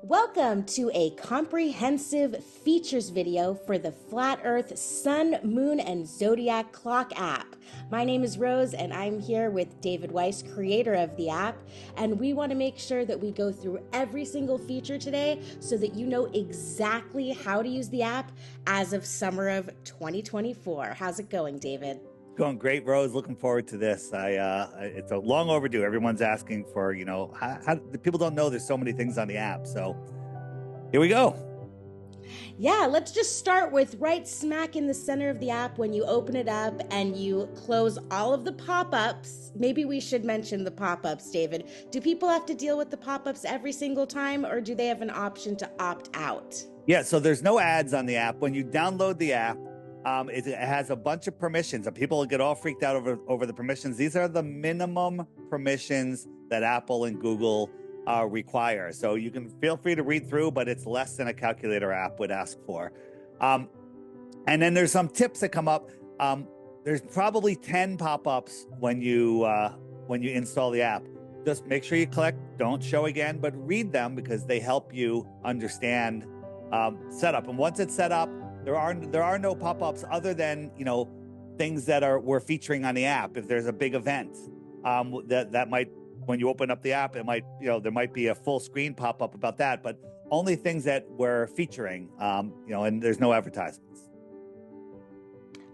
Welcome to a comprehensive features video for the Flat Earth Sun, Moon, and Zodiac Clock app. My name is Rose, and I'm here with David Weiss, creator of the app, and we want to make sure that we go through every single feature today so that you know exactly how to use the app as of summer of 2024. How's it going, David? Going great, Rose. Looking forward to this. It's a long overdue. Everyone's asking for, how the people don't know there's so many things on the app. So here we go. Yeah, let's just start with right smack in the center of the app when you open it up and you close all of the pop-ups. Maybe we should mention the pop-ups, David. Do people have to deal with the pop-ups every single time, or do they have an option to opt out? Yeah, so there's no ads on the app. When you download the app, it has a bunch of permissions, and people get all freaked out over the permissions. These are the minimum permissions that Apple and Google require. So you can feel free to read through, but it's less than a calculator app would ask for. And then there's some tips that come up. There's probably 10 pop-ups when you install the app. Just make sure you click, don't show again, but read them because they help you understand setup. And once it's set up, there are no pop-ups other than, things that we're featuring on the app. If there's a big event, that might, when you open up the app, it might, there might be a full screen pop-up about that, but only things that we're featuring, and there's no advertisements.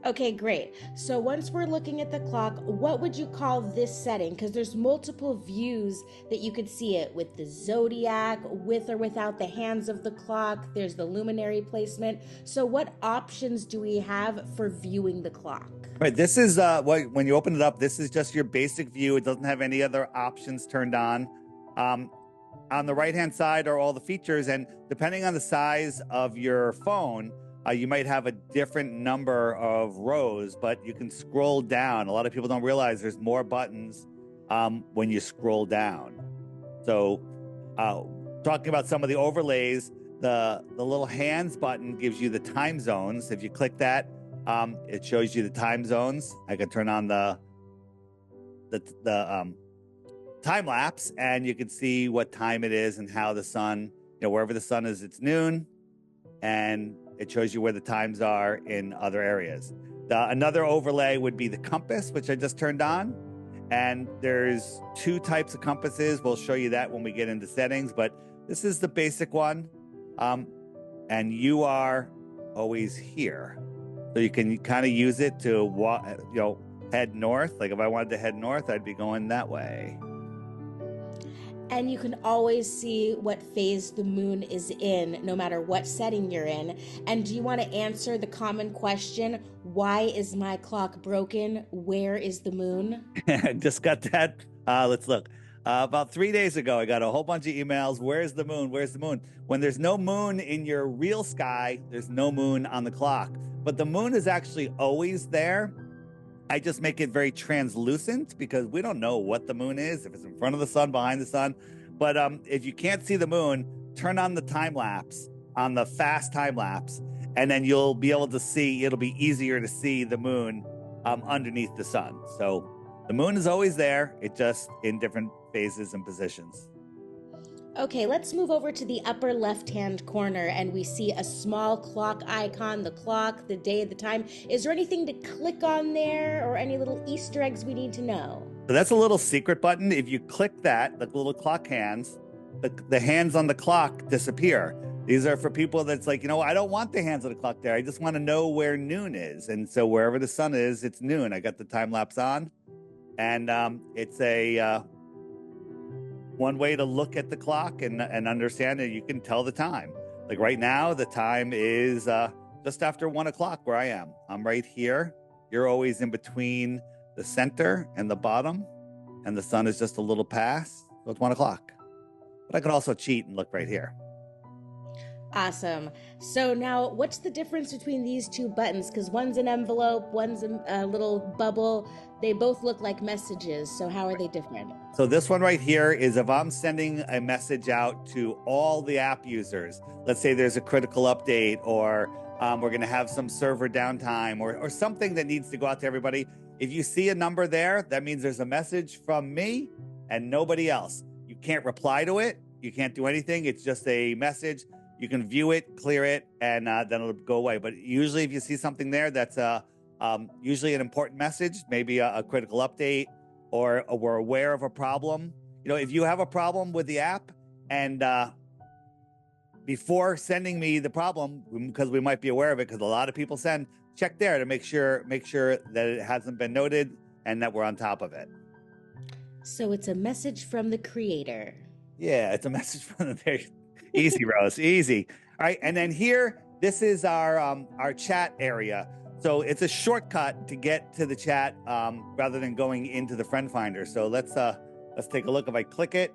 Okay, great. So once we're looking at the clock, what would you call this setting? Because there's multiple views that you could see it with the zodiac, with or without the hands of the clock. There's the luminary placement. So what options do we have for viewing the clock? Right. This is when you open it up, this is just your basic view. It doesn't have any other options turned on. On the right-hand side are all the features, and depending on the size of your phone, you might have a different number of rows, but you can scroll down. A lot of people don't realize there's more buttons when you scroll down. So talking about some of the overlays, the little hands button gives you the time zones. If you click that, it shows you the time zones. I can turn on the time lapse, and you can see what time it is and how the sun, wherever the sun is, it's noon, and it shows you where the times are in other areas. Another overlay would be the compass, which I just turned on. And there's two types of compasses. We'll show you that when we get into settings, but this is the basic one. And you are always here. So you can kind of use it to head north. Like if I wanted to head north, I'd be going that way. And you can always see what phase the moon is in, no matter what setting you're in. And do you want to answer the common question, why is my clock broken? Where is the moon? Just got that. Let's look. About 3 days ago, I got a whole bunch of emails. Where's the moon? Where's the moon? When there's no moon in your real sky, there's no moon on the clock. But the moon is actually always there. I just make it very translucent because we don't know what the moon is, if it's in front of the sun, behind the sun. But if you can't see the moon, turn on the time lapse, on the fast time lapse, and then you'll be able to see, it'll be easier to see the moon underneath the sun. So the moon is always there. It's just in different phases and positions. Okay, let's move over to the upper left-hand corner, and we see a small clock icon, the clock, the day, the time. Is there anything to click on there or any little Easter eggs we need to know? So that's a little secret button. If you click that, the little clock hands, the hands on the clock disappear. These are for people that's like, I don't want the hands on the clock there. I just want to know where noon is. And so wherever the sun is, it's noon. I got the time lapse on, and it's a one way to look at the clock and understand that you can tell the time. Like right now, the time is just after 1 o'clock where I am. I'm right here. You're always in between the center and the bottom, and the sun is just a little past. So it's 1 o'clock. But I could also cheat and look right here. Awesome. So now what's the difference between these two buttons? Because one's an envelope, one's a little bubble. They both look like messages. So how are they different? So this one right here is if I'm sending a message out to all the app users, let's say there's a critical update, or we're going to have some server downtime, or something that needs to go out to everybody. If you see a number there, that means there's a message from me and nobody else. You can't reply to it. You can't do anything. It's just a message. You can view it, clear it, and then it'll go away. But usually if you see something there that's usually an important message, maybe a critical update, or we're aware of a problem. If you have a problem with the app, and before sending me the problem, because we might be aware of it, because a lot of people send, check there to make sure that it hasn't been noted and that we're on top of it. So it's a message from the creator. Yeah, it's a message from the easy, Rose, easy. All right, and then here, this is our chat area. So it's a shortcut to get to the chat rather than going into the friend finder. So let's take a look. If I click it,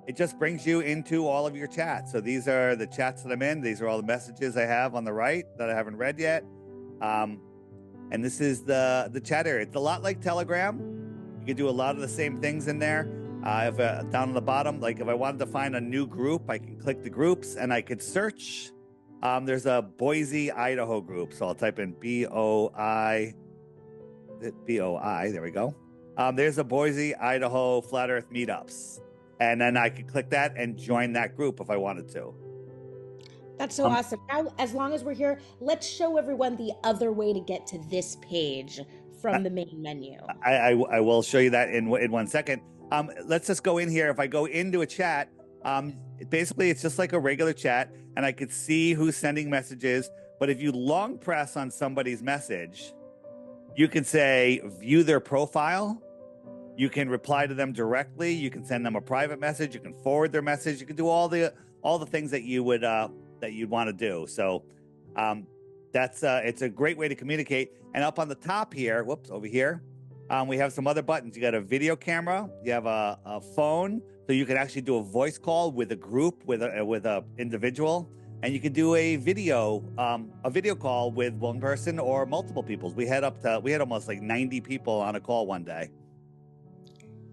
it just brings you into all of your chats. So these are the chats that I'm in. These are all the messages I have on the right that I haven't read yet. And this is the chat area. It's a lot like Telegram. You can do a lot of the same things in there. If down on the bottom, like if I wanted to find a new group, I can click the groups and I could search. There's a Boise, Idaho group. So I'll type in BOI. There we go. There's a Boise, Idaho Flat Earth Meetups. And then I could click that and join that group if I wanted to. That's so awesome. Now, as long as we're here, let's show everyone the other way to get to this page from the main menu. I will show you that in 1 second. Let's just go in here. If I go into a chat, basically it's just like a regular chat, and I could see who's sending messages. But if you long press on somebody's message, you can say view their profile. You can reply to them directly. You can send them a private message. You can forward their message. You can do all the things that you would that you'd want to do. So it's a great way to communicate. And up on the top here, over here, we have some other buttons. You got a video camera. You have a phone, so you can actually do a voice call with a group, with a individual, and you can do a video call with one person or multiple people. We had almost like 90 people on a call one day.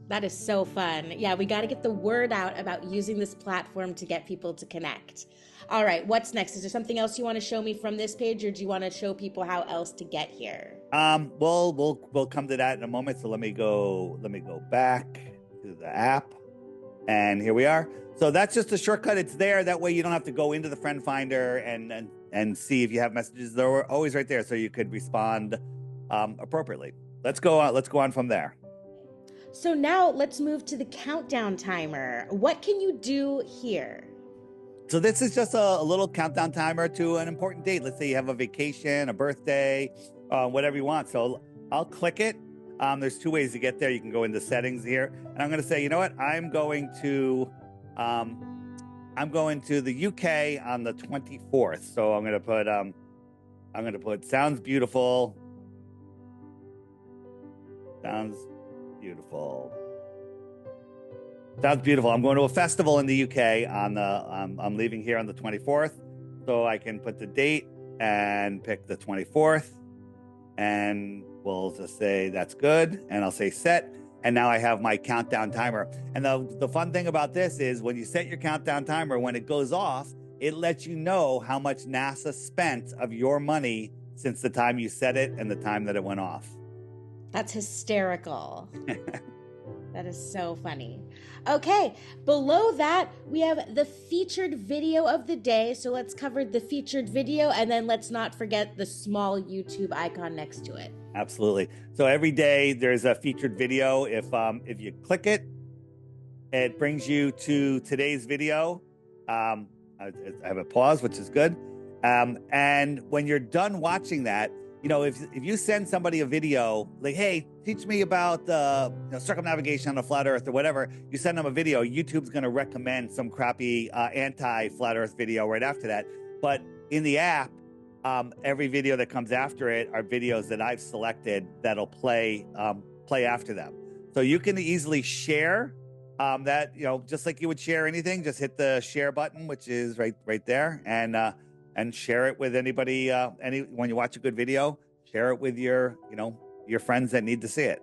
That is so fun. Yeah, we got to get the word out about using this platform to get people to connect. All right, what's next? Is there something else you want to show me from this page, or do you want to show people how else to get here? We'll come to that in a moment. So let me go back to the app, and here we are. So that's just a shortcut. It's there. That way you don't have to go into the friend finder and see if you have messages. They're always right there, so you could respond appropriately. Let's go on from there. So now let's move to the countdown timer. What can you do here? So this is just a little countdown timer to an important date. Let's say you have a vacation, a birthday, whatever you want. So I'll click it. There's two ways to get there. You can go into settings here, and I'm going to say, you know what? I'm going to the UK on the 24th. So I'm going to put sounds beautiful. Sounds beautiful. Sounds beautiful. I'm going to a festival in the UK I'm leaving here on the 24th. So I can put the date and pick the 24th, and we'll just say that's good. And I'll say set. And now I have my countdown timer. And the fun thing about this is when you set your countdown timer, when it goes off, it lets you know how much NASA spent of your money since the time you set it and the time that it went off. That's hysterical. That is so funny. Okay, below that, we have the featured video of the day. So let's cover the featured video, and then let's not forget the small YouTube icon next to it. Absolutely. So every day there's a featured video. If you click it, it brings you to today's video. I have a pause, which is good. And when you're done watching that, if you send somebody a video like, hey, teach me about circumnavigation on a flat Earth or whatever, you send them a video, YouTube's going to recommend some crappy anti-flat Earth video right after that. But in the app, every video that comes after it are videos that I've selected that'll play after them. So you can easily share that, just like you would share anything. Just hit the share button, which is right there, and share it with anybody. When you watch a good video, share it with your friends that need to see it.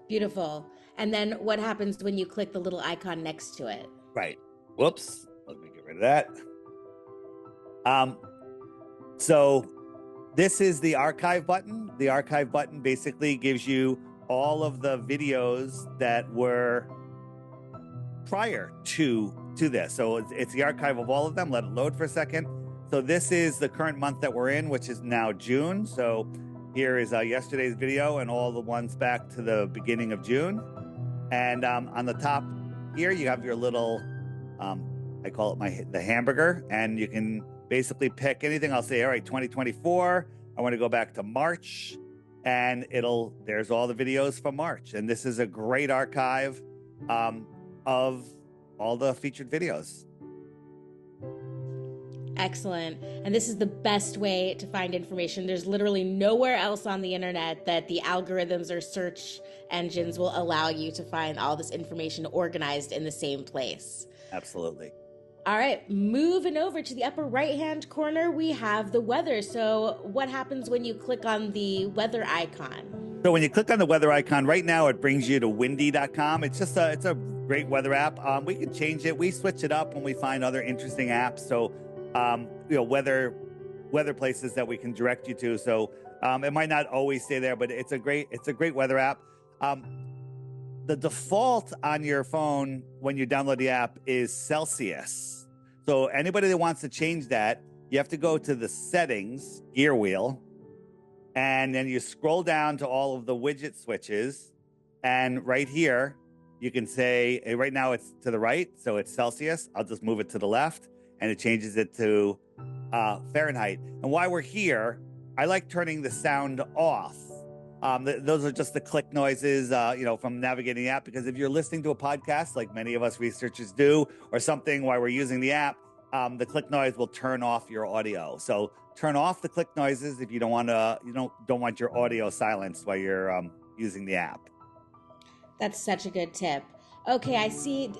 Beautiful. And then what happens when you click the little icon next to it? Right. Whoops. Let me get rid of that. So this is the archive button. The archive button basically gives you all of the videos that were prior to this. So it's the archive of all of them. Let it load for a second. So this is the current month that we're in, which is now June. So here is yesterday's video and all the ones back to the beginning of June. And on the top here, you have your little, I call it the hamburger, and you can basically pick anything. I'll say, all right, 2024, I want to go back to March, and there's all the videos from March. And this is a great archive of all the featured videos. Excellent. And this is the best way to find information. There's literally nowhere else on the internet that the algorithms or search engines will allow you to find all this information organized in the same place. Absolutely. All right, moving over to the upper right-hand corner, we have the weather. So what happens when you click on the weather icon? So when you click on the weather icon, right now it brings you to windy.com. It's a great weather app. We can change it. We switch it up when we find other interesting apps. So weather places that we can direct you to. So it might not always stay there, but it's a great weather app. The default on your phone when you download the app is Celsius. So anybody that wants to change that, you have to go to the settings gear wheel, and then you scroll down to all of the widget switches. And right here, you can say, right now it's to the right, so it's Celsius. I'll just move it to the left, and it changes it to Fahrenheit. And while we're here, I like turning the sound off. Those are just the click noises, from navigating the app, because if you're listening to a podcast, like many of us researchers do, or something while we're using the app, the click noise will turn off your audio. So turn off the click noises if you don't want your audio silenced while you're using the app. That's such a good tip. Okay, I see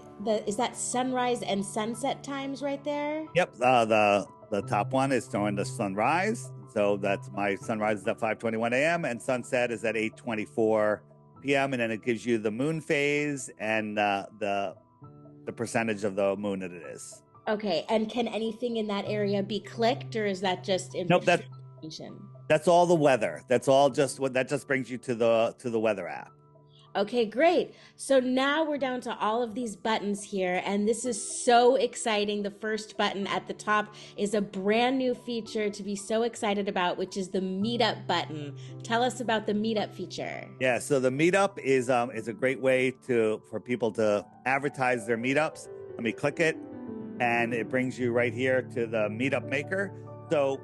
is that sunrise and sunset times right there? Yep, the top one is showing the sunrise. So that's my sunrise is at 5:21 a.m. and sunset is at 8:24 p.m. And then it gives you the moon phase and the percentage of the moon that it is. Okay, and can anything in that area be clicked, or is that just information? Nope, that's all the weather. That's all that just brings you to the weather app. Okay, great. So now we're down to all of these buttons here, and this is so exciting. The first button at the top is a brand new feature to be so excited about, which is the Meetup button. Tell us about the Meetup feature. Yeah, so the Meetup is a great way for people to advertise their meetups. Let me click it, and it brings you right here to the Meetup Maker. So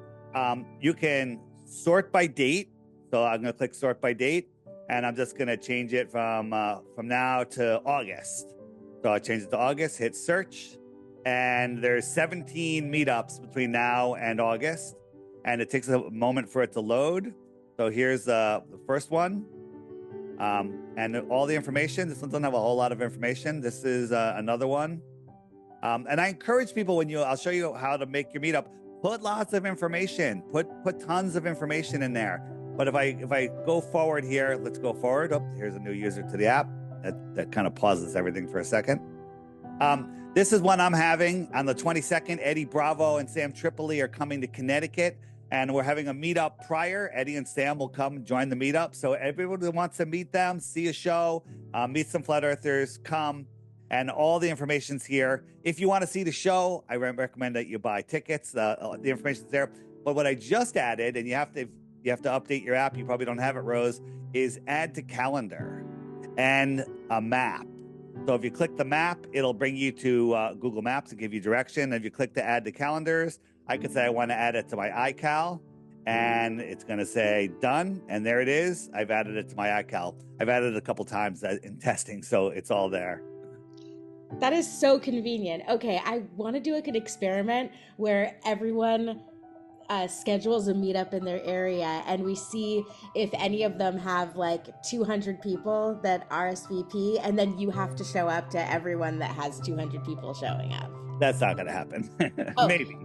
you can sort by date. So I'm going to click sort by date. And I'm just going to change it from now to August. So I change it to August, hit search, and there's 17 meetups between now and August. And it takes a moment for it to load. So here's the first one. And all the information. This one doesn't have a whole lot of information. This is another one. And I encourage people I'll show you how to make your meetup. Put lots of information. Put tons of information in there. But if I go forward here, let's go forward. Oh, here's a new user to the app. That kind of pauses everything for a second. This is one I'm having on the 22nd. Eddie Bravo and Sam Tripoli are coming to Connecticut, and we're having a meetup prior. Eddie and Sam will come join the meetup. So everyone who wants to meet them, see a show, meet some flat earthers, come. And all the information's here. If you want to see the show, I recommend that you buy tickets. The information's there. But what I just added, and you have to update your app. You probably don't have it, Rose, is add to calendar and a map. So if you click the map, it'll bring you to Google Maps and give you direction. If you click to add to calendars, I could say I want to add it to my iCal, and it's going to say done. And there it is. I've added it to my iCal. I've added it a couple times in testing, so it's all there. That is so convenient. Okay, I want to do an experiment where everyone schedules a meetup in their area, and we see if any of them have like 200 people that RSVP, and then you have to show up to everyone that has 200 people showing up. That's not going to happen. Oh, maybe.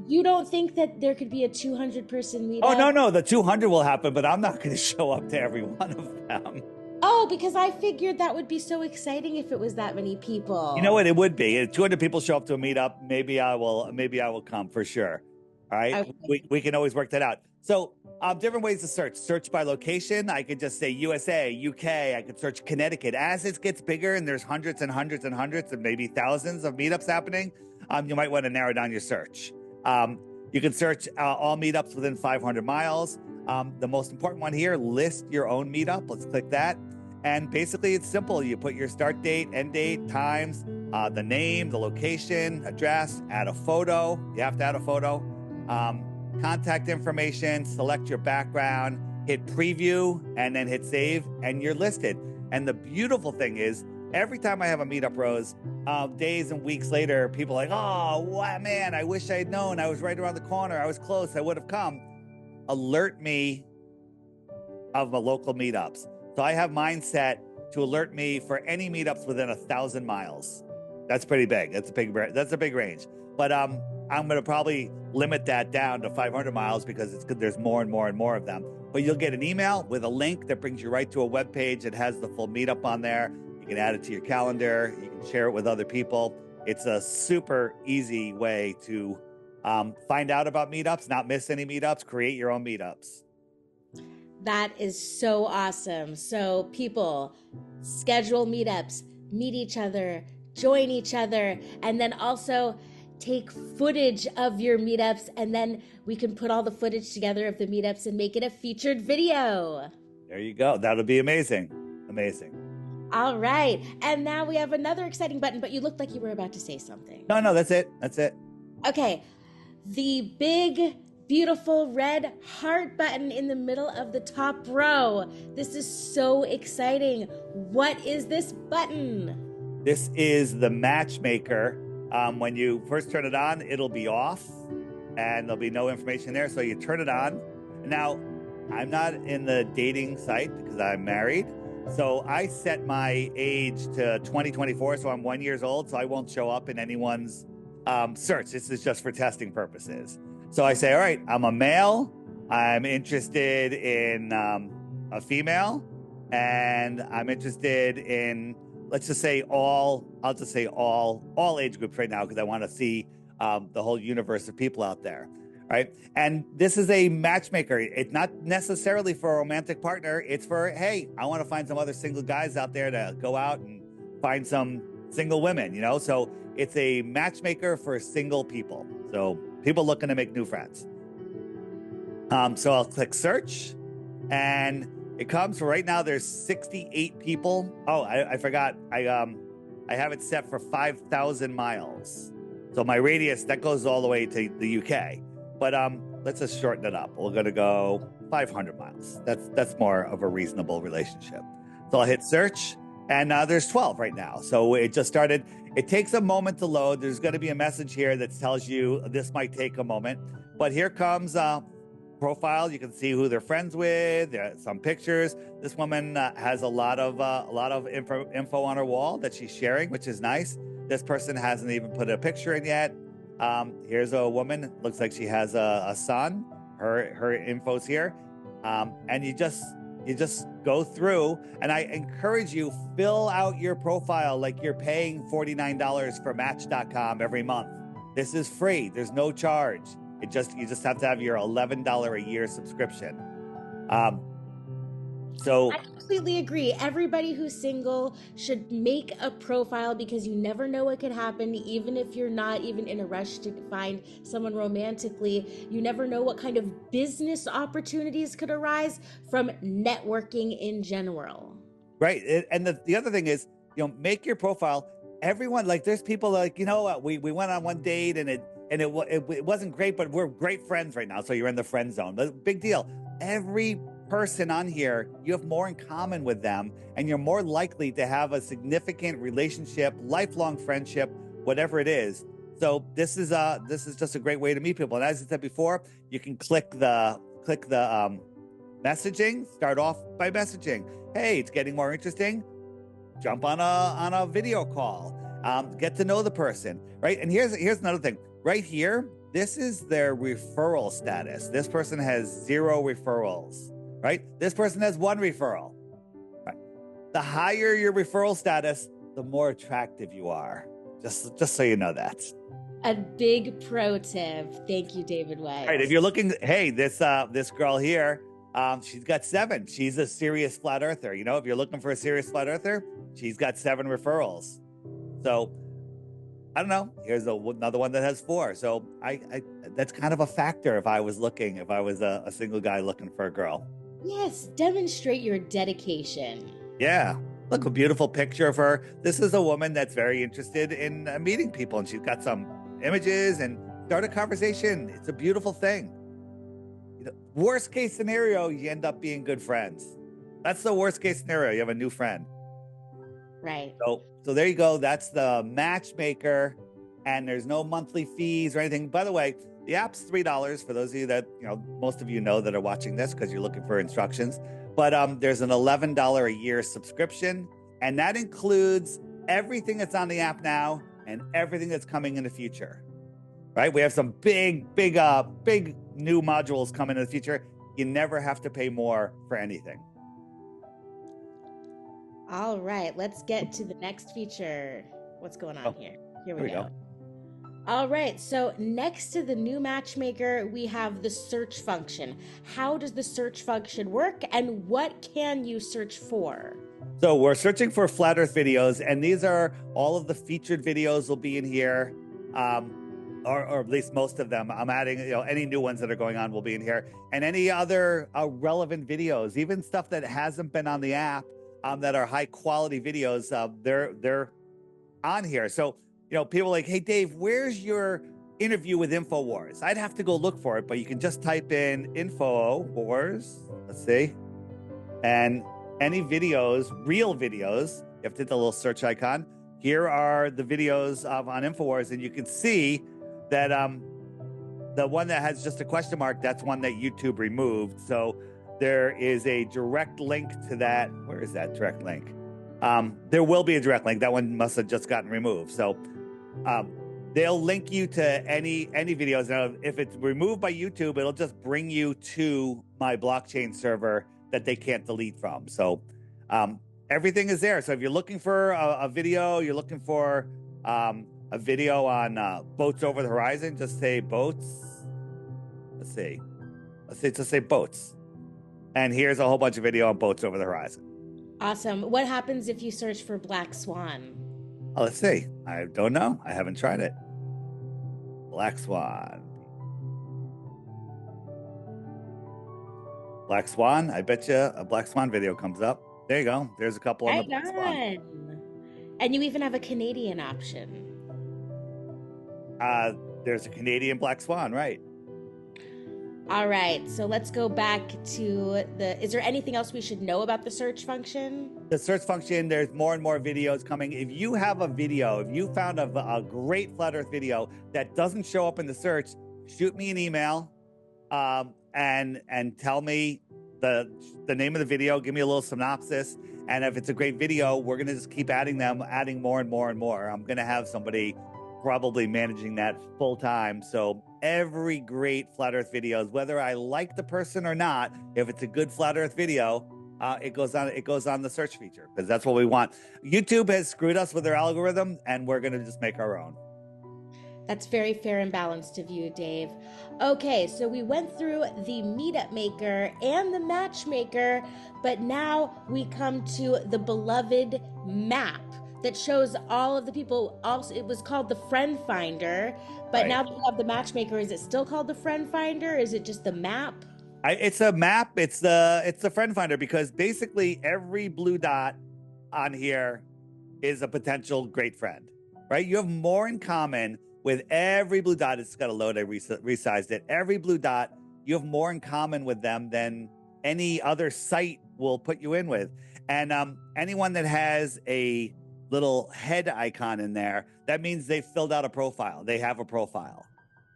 You don't think that there could be a 200 person meetup? Oh, no, the 200 will happen, but I'm not going to show up to every one of them. Oh, because I figured that would be so exciting if it was that many people. You know what? It would be. If 200 people show up to a meetup, maybe I will come for sure. All right. Okay. We can always work that out. So different ways to search. Search by location. I could just say USA, UK. I could search Connecticut. As it gets bigger and there's hundreds and hundreds and hundreds and maybe thousands of meetups happening, you might want to narrow down your search. You can search all meetups within 500 miles. The most important one here, list your own meetup. Let's click that. And basically, it's simple. You put your start date, end date, times, the name, the location, address, add a photo. You have to add a photo. Contact information, select your background, hit preview, and then hit save, and you're listed. And the beautiful thing is, every time I have a meetup, Rose, days and weeks later, people are like, oh, wow, man, I wish I had known. I was right around the corner. I was close. I would have come. Alert me of the local meetups. So I have mine set to alert me for any meetups within 1,000 miles. That's pretty big. That's a big range. But I'm going to probably limit that down to 500 miles because there's more and more and more of them. But you'll get an email with a link that brings you right to a web page. It has the full meetup on there. You can add it to your calendar. You can share it with other people. It's a super easy way to find out about meetups, not miss any meetups, create your own meetups. That is so awesome. So people, schedule meetups, meet each other, join each other, and then also take footage of your meetups, and then we can put all the footage together of the meetups and make it a featured video. There you go. That'll be amazing. Amazing. All right. And now we have another exciting button, but you looked like you were about to say something. No, that's it. That's it. Okay. The big, beautiful red heart button in the middle of the top row. This is so exciting. What is this button? This is the Matchmaker. When you first turn it on, it'll be off and there'll be no information there. So you turn it on. Now, I'm not in the dating site because I'm married. So I set my age to 2024. So I'm 1 year old. So I won't show up in anyone's search. This is just for testing purposes. So I say, all right, I'm a male. I'm interested in a female. And I'm interested in, let's just say all age groups right now, because I want to see the whole universe of people out there, right? And this is a matchmaker. It's not necessarily for a romantic partner. It's for, hey, I want to find some other single guys out there to go out and find some single women, you know? So it's a matchmaker for single people. So people looking to make new friends. So I'll click search, and it comes right now. There's 68 people. Oh, I forgot. I have it set for 5,000 miles. So my radius that goes all the way to the UK. But let's just shorten it up. We're gonna go 500 miles. That's more of a reasonable relationship. So I'll hit search, and there's 12 right now. So it just started. It takes a moment to load. There's going to be a message here that tells you this might take a moment. But here comes profile. You can see who they're friends with. There are some pictures. This woman has a lot of info on her wall that she's sharing, which is nice. This person hasn't even put a picture in yet. Here's a woman. Looks like she has a son. Her info's here, and you just go through. And I encourage you, fill out your profile like you're paying $49 for Match.com every month. This is free. There's no charge. You just have to have your $11 a year subscription. So I completely agree. Everybody who's single should make a profile, because you never know what could happen. Even if you're not even in a rush to find someone romantically, you never know what kind of business opportunities could arise from networking in general. Right. And the other thing is, make your profile. Everyone, like, there's people like, we went on one date and it wasn't great, but we're great friends right now. So you're in the friend zone. Big deal. Every person on here, you have more in common with them, and you're more likely to have a significant relationship, lifelong friendship, whatever it is. So this is just a great way to meet people. And as I said before, you can click the messaging. Start off by messaging. Hey, it's getting more interesting. Jump on a video call. Get to know the person, right? And here's another thing. Right here, this is their referral status. This person has 0 referrals, right? This person has 1 referral, right? The higher your referral status, the more attractive you are. Just so you know that. A big pro tip. Thank you, David Weiss. All right, if you're looking, hey, this girl here, she's got 7. She's a serious flat earther. You know, if you're looking for a serious flat earther, she's got 7 referrals. So I don't know. Here's another one that has 4. So I that's kind of a factor if I was a single guy looking for a girl. Yes, demonstrate your dedication. Yeah. Look, a beautiful picture of her. This is a woman that's very interested in meeting people, and she's got some images and start a conversation. It's a beautiful thing. You know, worst case scenario, you end up being good friends. That's the worst case scenario. You have a new friend. Right. So there you go. That's the Matchmaker, and there's no monthly fees or anything. By the way, the app's $3 for those of you that, most of you know that are watching this because you're looking for instructions. But there's an $11 a year subscription, and that includes everything that's on the app now and everything that's coming in the future. Right? We have some big new modules coming in the future. You never have to pay more for anything. All right, let's get to the next feature. What's going on here? Here we go. All right, so next to the new Matchmaker, we have the search function. How does the search function work, and what can you search for? So we're searching for flat earth videos, and these are all of the featured videos will be in here, or at least most of them. I'm adding, any new ones that are going on will be in here, and any other relevant videos, even stuff that hasn't been on the app, that are high quality videos. They're on here. So, people are like, hey, Dave, where's your interview with InfoWars? I'd have to go look for it, but you can just type in InfoWars. Let's see. And any videos, real videos, you have to hit the little search icon. Here are the videos on InfoWars, and you can see that the one that has just a question mark, that's one that YouTube removed. So there is a direct link to that. Where is that direct link? There will be a direct link. That one must have just gotten removed. So they'll link you to any videos. Now, if it's removed by YouTube, it'll just bring you to my blockchain server that they can't delete from. So everything is there. So if you're looking for a video, you're looking for a video on boats over the horizon, just say boats. Let's just say boats. And here's a whole bunch of video on boats over the horizon. Awesome. What happens if you search for Black Swan? Oh, let's see. I don't know. I haven't tried it. Black Swan. Black Swan. I bet you a Black Swan video comes up. There you go. There's a couple on the Black Swan. And you even have a Canadian option. There's a Canadian Black Swan, right? All right, so let's go back to is there anything else we should know about the search function? The search function, there's more and more videos coming. If you have a video, if you found a great flat earth video that doesn't show up in the search, shoot me an email and tell me the name of the video, give me a little synopsis. And if it's a great video, we're going to just keep adding more and more and more. I'm going to have somebody probably managing that full time. So every great flat earth videos, whether I like the person or not, if it's a good flat earth video, it goes on the search feature because that's what we want. YouTube has screwed us with their algorithm, and we're going to just make our own. That's very fair and balanced of you, Dave. Okay, so we went through the Meetup Maker and the Matchmaker, but now we come to the beloved map that shows all of the people. Also, it was called the Friend Finder, but now that we have the Matchmaker, is it still called the Friend Finder? Is it just the map? It's a map. It's the Friend Finder because basically every blue dot on here is a potential great friend, right? You have more in common with every blue dot. It's got a load. I resized it. Every blue dot, you have more in common with them than any other site will put you in with. And anyone that has a little head icon in there, that means they filled out a profile. They have a profile.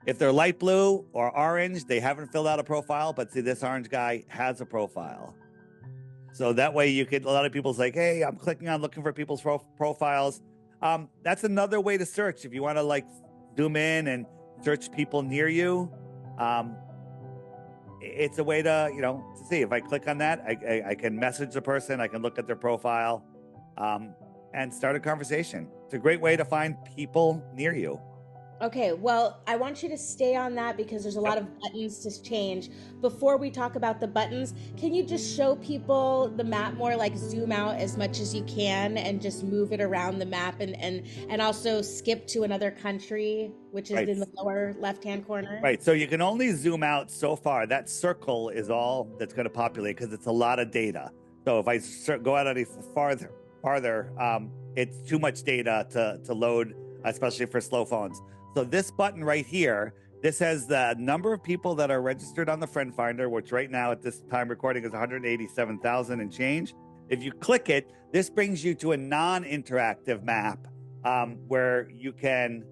If they're light blue or orange, they haven't filled out a profile, but see, this orange guy has a profile. So that way a lot of people's like, hey, I'm clicking on looking for people's profiles. That's another way to search. If you want to zoom in and search people near you, it's a way to see. If I click on that, I can message the person, I can look at their profile, and start a conversation. It's a great way to find people near you. Okay, well, I want you to stay on that because there's a lot Yep. of buttons to change. Before we talk about the buttons, can you just show people the map more, like zoom out as much as you can and just move it around the map and also skip to another country, which is Right. in the lower left-hand corner? Right. So you can only zoom out so far. That circle is all that's going to populate because it's a lot of data. So if I go out any farther, it's too much data to load, especially for slow phones. So this button right here, this has the number of people that are registered on the Friend Finder, which right now at this time recording is 187,000 and change. If you click it, this brings you to a non-interactive map where you can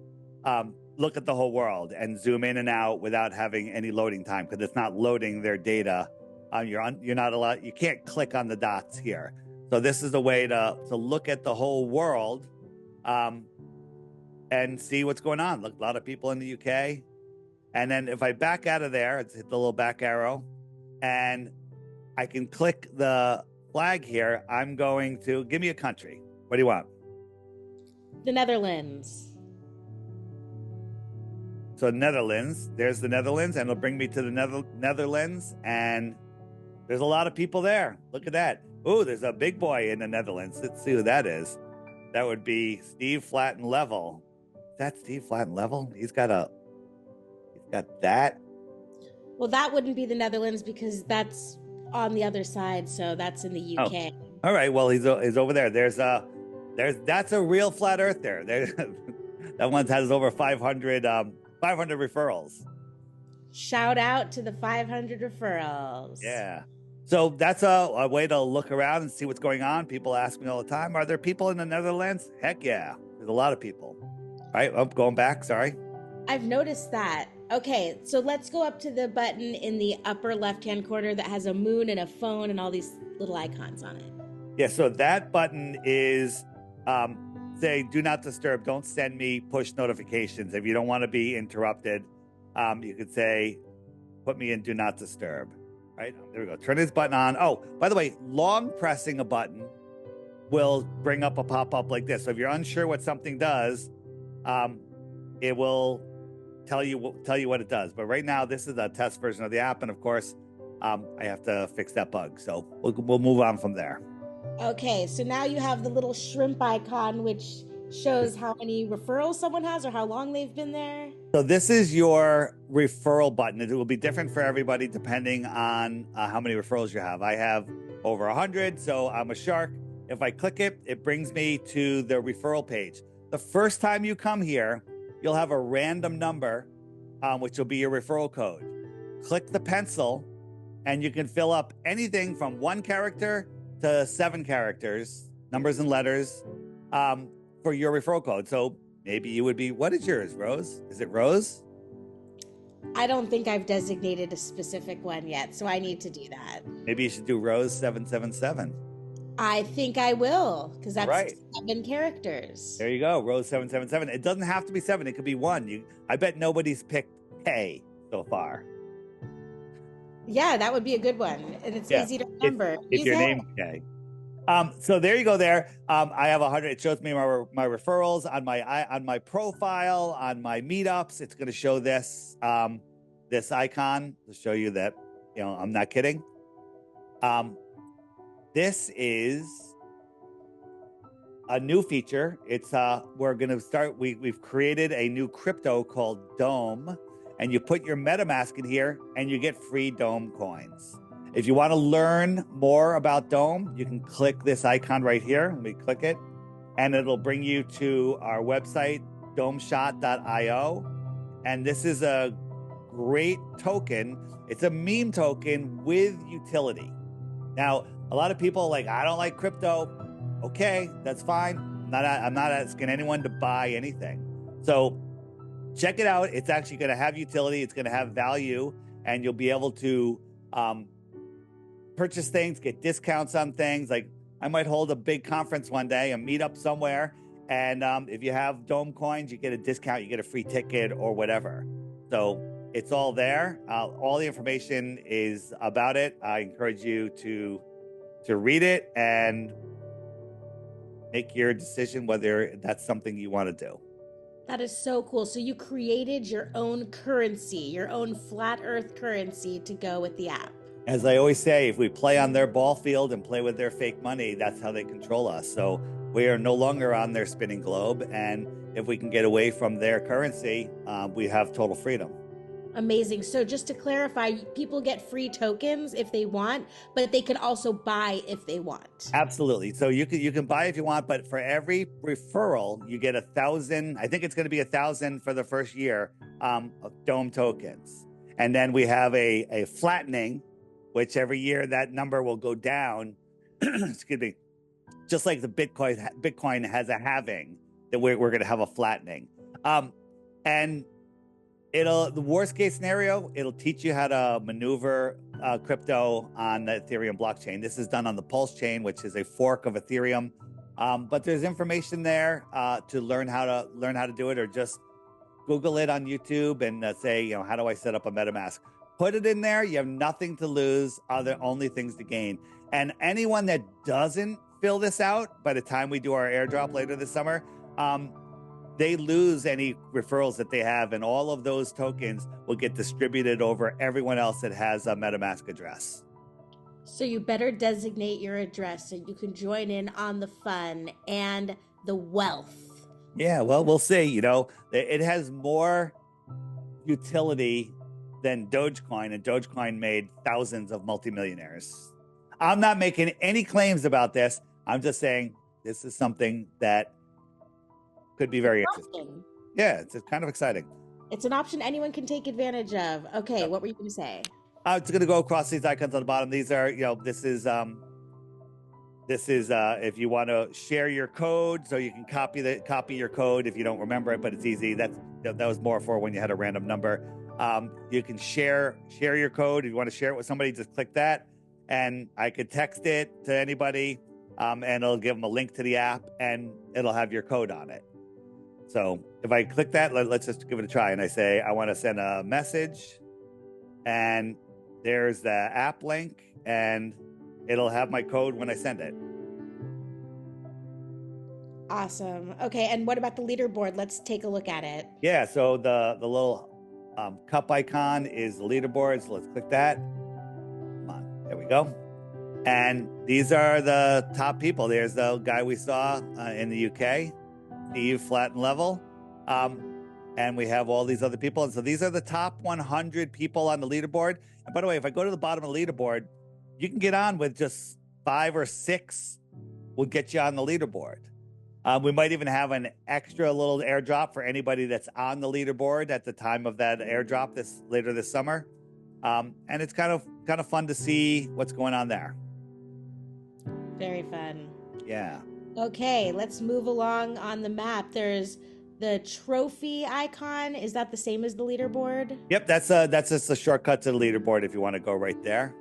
look at the whole world and zoom in and out without having any loading time because it's not loading their data. You're not allowed. You can't click on the dots here. So this is a way to look at the whole world and see what's going on. Look, a lot of people in the UK. And then if I back out of there, it's hit the little back arrow, and I can click the flag here. I'm going to give me a country. What do you want? The Netherlands. So Netherlands, there's the Netherlands, and it'll bring me to the Netherlands, and there's a lot of people there. Look at that. Oh, there's a big boy in the Netherlands. Let's see who that is. That would be Steve Flatten Level. Is that Steve Flatten Level? He's got that. Well, that wouldn't be the Netherlands because that's on the other side, so that's in the UK. Oh, all right. Well, he's over there. That's a real flat earther. That one has over 500 referrals. Shout out to the 500 referrals. Yeah. So that's a way to look around and see what's going on. People ask me all the time, are there people in the Netherlands? Heck yeah. There's a lot of people. All right. Oh, going back. Sorry. I've noticed that. Okay, so let's go up to the button in the upper left-hand corner that has a moon and a phone and all these little icons on it. Yeah, so that button is saying, do not disturb, don't send me push notifications. If you don't want to be interrupted, you could say, put me in do not disturb. Right, there we go. Turn this button on. Oh, by the way, long pressing a button will bring up a pop-up like this. So if you're unsure what something does, it will tell you what it does. But right now, this is a test version of the app, and of course, I have to fix that bug. So we'll move on from there. Okay, so now you have the little shrimp icon, which shows how many referrals someone has or how long they've been there. So this is your referral button. It will be different for everybody depending on how many referrals you have. I have over 100, so I'm a shark. If I click it, it brings me to the referral page. The first time you come here, you'll have a random number, which will be your referral code. Click the pencil, and you can fill up anything from 1 character to 7 characters, numbers and letters, for your referral code. So maybe you would be, what is yours, Rose? Is it Rose? I don't think I've designated a specific one yet, so I need to do that. Maybe you should do Rose 777. I think I will, because that's right. 7 characters. There you go, Rose 777. It doesn't have to be 7. It could be 1. I bet nobody's picked K so far. Yeah, that would be a good one, and it's easy to remember. If your name's K. So there you go. There, I have 100. It shows me my referrals on my profile, on my meetups. It's going to show this this icon to show you that I'm not kidding. This is a new feature. It's we're going to start. We've created a new crypto called Dome, and you put your MetaMask in here, and you get free Dome coins. If you want to learn more about Dome, you can click this icon right here. Let me click it, and it'll bring you to our website, domeshot.io. And this is a great token. It's a meme token with utility. Now, a lot of people are like, I don't like crypto. Okay, that's fine. I'm not asking anyone to buy anything. So check it out. It's actually going to have utility. It's going to have value, and you'll be able to purchase things, get discounts on things. Like I might hold a big conference one day, a meetup somewhere, and if you have Dome coins, you get a discount, you get a free ticket or whatever. So it's all there. All the information is about it. I encourage you to read it and make your decision whether that's something you want to do. That is so cool. So you created your own currency, your own flat earth currency to go with the app. As I always say, if we play on their ball field and play with their fake money, that's how they control us. So we are no longer on their spinning globe. And if we can get away from their currency, we have total freedom. Amazing. So just to clarify, people get free tokens if they want, but they can also buy if they want. Absolutely. So you can buy if you want, but for every referral, you get 1,000. I think it's going to be 1,000 for the first year of Dome tokens, and then we have a flattening, which every year that number will go down. Excuse me. Just like the Bitcoin has a halving, that we're going to have a flattening, and the worst case scenario, it'll teach you how to maneuver crypto on the Ethereum blockchain. This is done on the Pulse chain, which is a fork of Ethereum. But there's information there to learn how to do it, or just Google it on YouTube and say, how do I set up a MetaMask? Put it in there. You have nothing to lose, only things to gain. And anyone that doesn't fill this out by the time we do our airdrop later this summer, they lose any referrals that they have, and all of those tokens will get distributed over everyone else that has a MetaMask address. So you better designate your address so you can join in on the fun and the wealth. Yeah, well, we'll see. It has more utility than Dogecoin, and Dogecoin made thousands of multimillionaires. I'm not making any claims about this. I'm just saying this is something that could be very interesting. Yeah, it's kind of exciting. It's an option anyone can take advantage of. Okay, what were you going to say? It's going to go across these icons on the bottom. These are, this is if you want to share your code, so you can copy your code if you don't remember it, but it's easy. That was more for when you had a random number. You can share your code. If you want to share it with somebody, just click that, and I could text it to anybody, and it'll give them a link to the app, and it'll have your code on it. So if I click that, let's just give it a try. And I say, I want to send a message, and there's the app link, and it'll have my code when I send it. Awesome. Okay. And what about the leaderboard? Let's take a look at it. Yeah. So the little cup icon is the leaderboard. So let's click that. Come on. There we go. And these are the top people. There's the guy we saw in the UK. Steve Flatten Level. And we have all these other people. And so these are the top 100 people on the leaderboard. And by the way, if I go to the bottom of the leaderboard, you can get on with just 5 or 6 will get you on the leaderboard. We might even have an extra little airdrop for anybody that's on the leaderboard at the time of that airdrop later this summer. And it's kind of fun to see what's going on there. Very fun. Yeah. Okay, let's move along on the map. There's the trophy icon. Is that the same as the leaderboard? Yep, that's just a shortcut to the leaderboard if you want to go right there.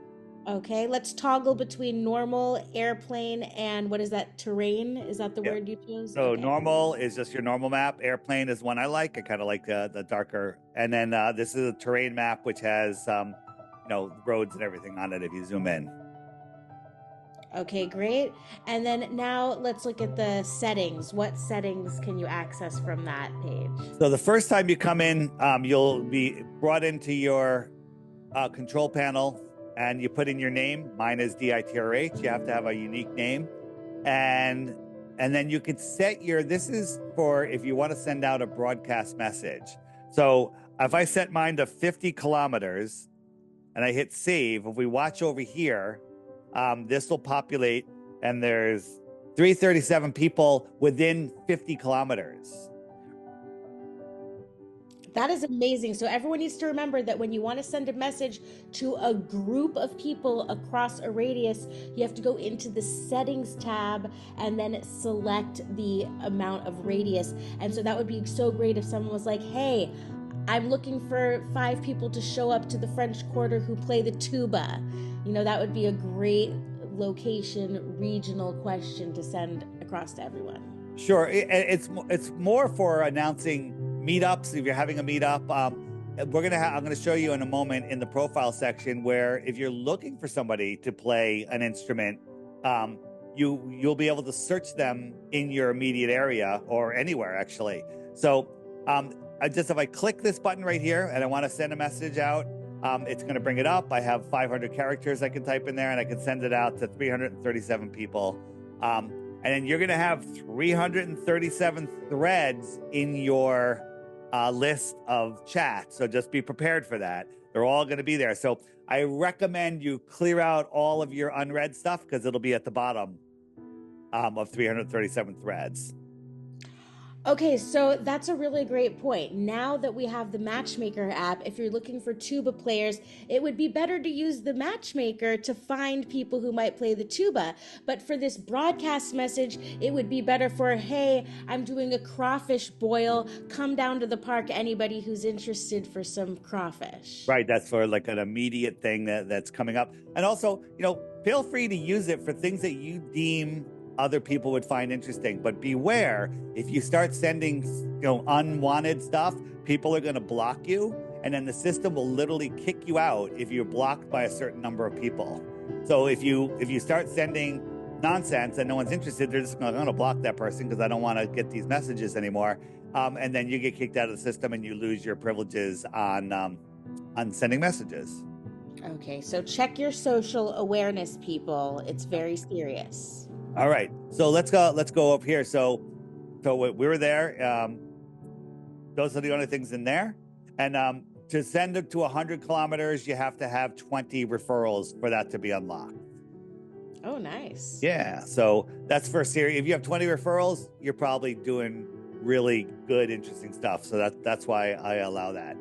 Okay, let's toggle between normal, airplane, and what is that, terrain? Is that the word you chose? So okay. Normal is just your normal map. Airplane is one I like. I kind of like the darker. And then this is a terrain map, which has roads and everything on it if you zoom in. Okay, great. And then now let's look at the settings. What settings can you access from that page? So the first time you come in, you'll be brought into your control panel, and you put in your name. Mine is DITRH. You have to have a unique name. And then you could set this is for if you want to send out a broadcast message. So if I set mine to 50 kilometers and I hit save, if we watch over here, this will populate, and there's 337 people within 50 kilometers. That is amazing. So everyone needs to remember that when you want to send a message to a group of people across a radius, you have to go into the settings tab and then select the amount of radius. And so that would be so great if someone was like, hey, I'm looking for 5 people to show up to the French Quarter who play the tuba. That would be a great location, regional question to send across to everyone. Sure. It's more for announcing meetups. If you're having a meetup, I'm going to show you in a moment in the profile section where if you're looking for somebody to play an instrument, you'll be able to search them in your immediate area or anywhere actually. So If I click this button right here and I want to send a message out, it's going to bring it up. I have 500 characters I can type in there, and I can send it out to 337 people. And then you're going to have 337 threads in your list of chats. So just be prepared for that. They're all going to be there. So I recommend you clear out all of your unread stuff because it'll be at the bottom of 337 threads. Okay, so that's a really great point. Now that we have the Matchmaker app, if you're looking for tuba players, it would be better to use the Matchmaker to find people who might play the tuba. But for this broadcast message, it would be better for, hey, I'm doing a crawfish boil. Come down to the park, anybody who's interested for some crawfish. Right, that's for like an immediate thing that's coming up. And also, feel free to use it for things that you deem other people would find interesting, but beware, if you start sending unwanted stuff, people are going to block you, and then the system will literally kick you out if you're blocked by a certain number of people. So if you start sending nonsense and no one's interested, they're just going to block that person because I don't want to get these messages anymore, and then you get kicked out of the system and you lose your privileges on sending messages. Okay, so check your social awareness, people. It's very serious. All right, so let's go up here. So we were there. Those are the only things in there. And to send it to 100 kilometers, you have to have 20 referrals for that to be unlocked. Oh, nice. Yeah, so that's for series. If you have 20 referrals, you're probably doing really good, interesting stuff. So that's why I allow that.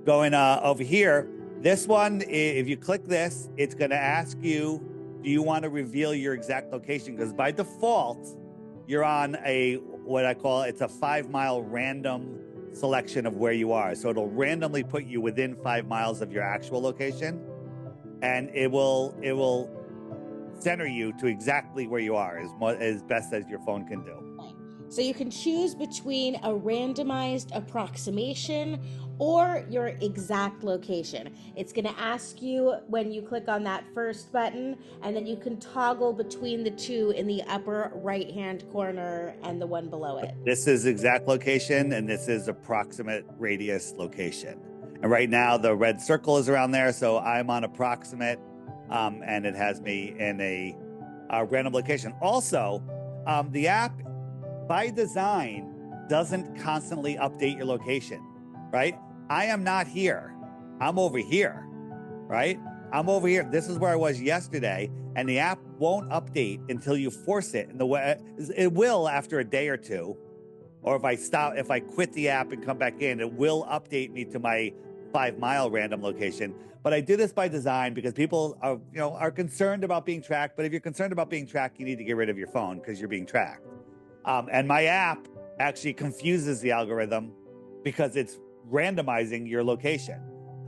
Going over here, this one, if you click this, it's going to ask you, do you want to reveal your exact location? Because by default, you're on what I call, it's a 5-mile random selection of where you are. So it'll randomly put you within 5 miles of your actual location, and it will center you to exactly where you are as best as your phone can do. So you can choose between a randomized approximation or your exact location. It's going to ask you when you click on that first button, and then you can toggle between the two in the upper right-hand corner and the one below it. This is exact location, and this is approximate radius location. And right now, the red circle is around there, so I'm on approximate, and it has me in a random location. Also, the app, by design, doesn't constantly update your location, right? I am not here. I'm over here, right? I'm over here. This is where I was yesterday, and the app won't update until you force it. And it will after a day or two, or if I quit the app and come back in, it will update me to my 5-mile random location. But I do this by design because people are concerned about being tracked. But if you're concerned about being tracked, you need to get rid of your phone because you're being tracked. And my app actually confuses the algorithm because it's randomizing your location.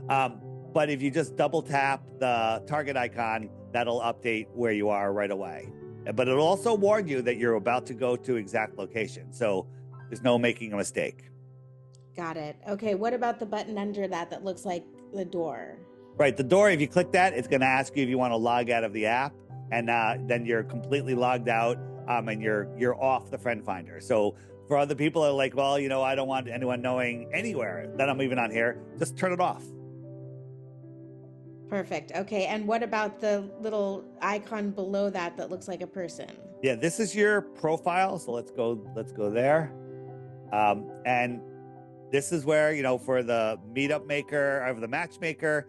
But if you just double tap the target icon, that'll update where you are right away. But it'll also warn you that you're about to go to exact location. So there's no making a mistake. Got it. Okay, what about the button under that looks like the door? Right, the door, if you click that, it's going to ask you if you want to log out of the app. And then you're completely logged out, and you're off the friend finder. So for other people that are like, well, I don't want anyone knowing anywhere that I'm even on here, just turn it off. Perfect. Okay, and what about the little icon below that looks like a person? Yeah, this is your profile. So let's go there. And this is where, for the Meetup maker or the Matchmaker,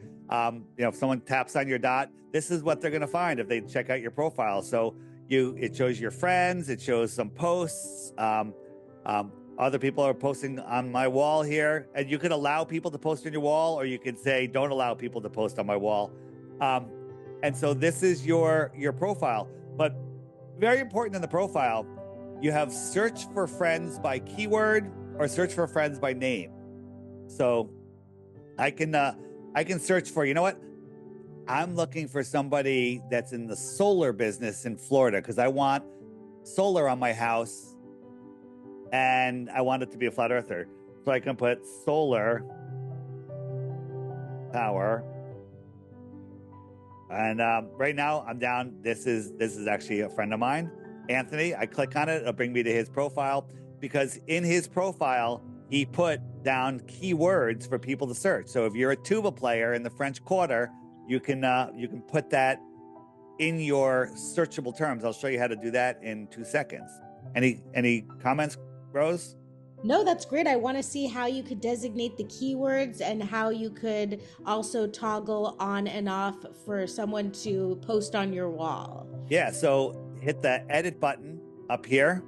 if someone taps on your dot, this is what they're going to find if they check out your profile. So it shows your friends, it shows some posts. Other people are posting on my wall here, and you can allow people to post on your wall, or you could say, don't allow people to post on my wall. And so this is your profile, but very important in the profile, you have search for friends by keyword or search for friends by name. So I can search for, I'm looking for somebody that's in the solar business in Florida because I want solar on my house and I want it to be a flat earther. So I can put solar power. And right now I'm down. This is actually a friend of mine, Anthony. I click on it. It'll bring me to his profile. because in his profile, he put down keywords for people to search. So if you're a tuba player in the French Quarter, you can put that in your searchable terms. I'll show you how to do that in 2 seconds. Any comments, Rose? No, that's great. I want to see how you could designate the keywords and how you could also toggle on and off for someone to post on your wall. Yeah, so hit the edit button up here.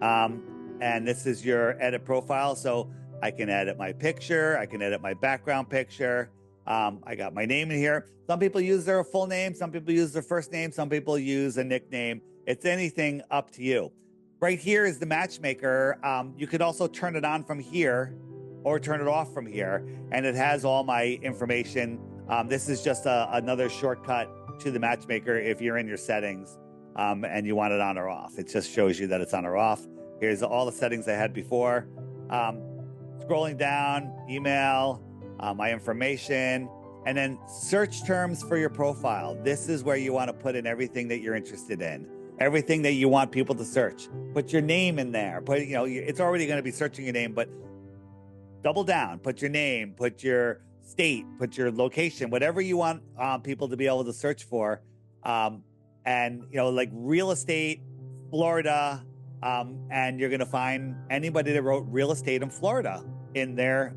And this is your edit profile. So I can edit my picture. I can edit my background picture. I got my name in here. Some people use their full name. Some people use their first name. Some people use a nickname. It's anything up to you. Right here is the matchmaker. You could also turn it on from here or turn it off from here. And it has all my information. This is just another shortcut to the matchmaker if you're in your settings and you want it on or off. It just shows you that it's on or off. Here's all the settings I had before. Scrolling down, email, my information, and then search terms for your profile. This is where you want to put in everything that you're interested in, everything that you want people to search. Put your name in there. Put, it's already going to be searching your name, but double down. Put your name, put your state, put your location, whatever you want people to be able to search for. And like real estate, Florida, and you're going to find anybody that wrote real estate in Florida in their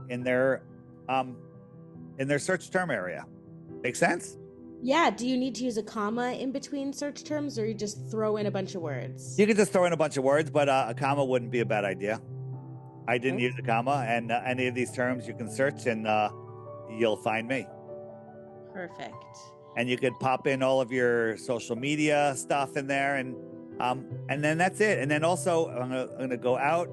search term area. Make sense? Yeah. Do you need to use a comma in between search terms, or you just throw in a bunch of words? You could just throw in a bunch of words, but a comma wouldn't be a bad idea. I didn't use a comma, and any of these terms you can search and you'll find me. Perfect. And you could pop in all of your social media stuff in there, and then that's it. And then also I'm gonna go out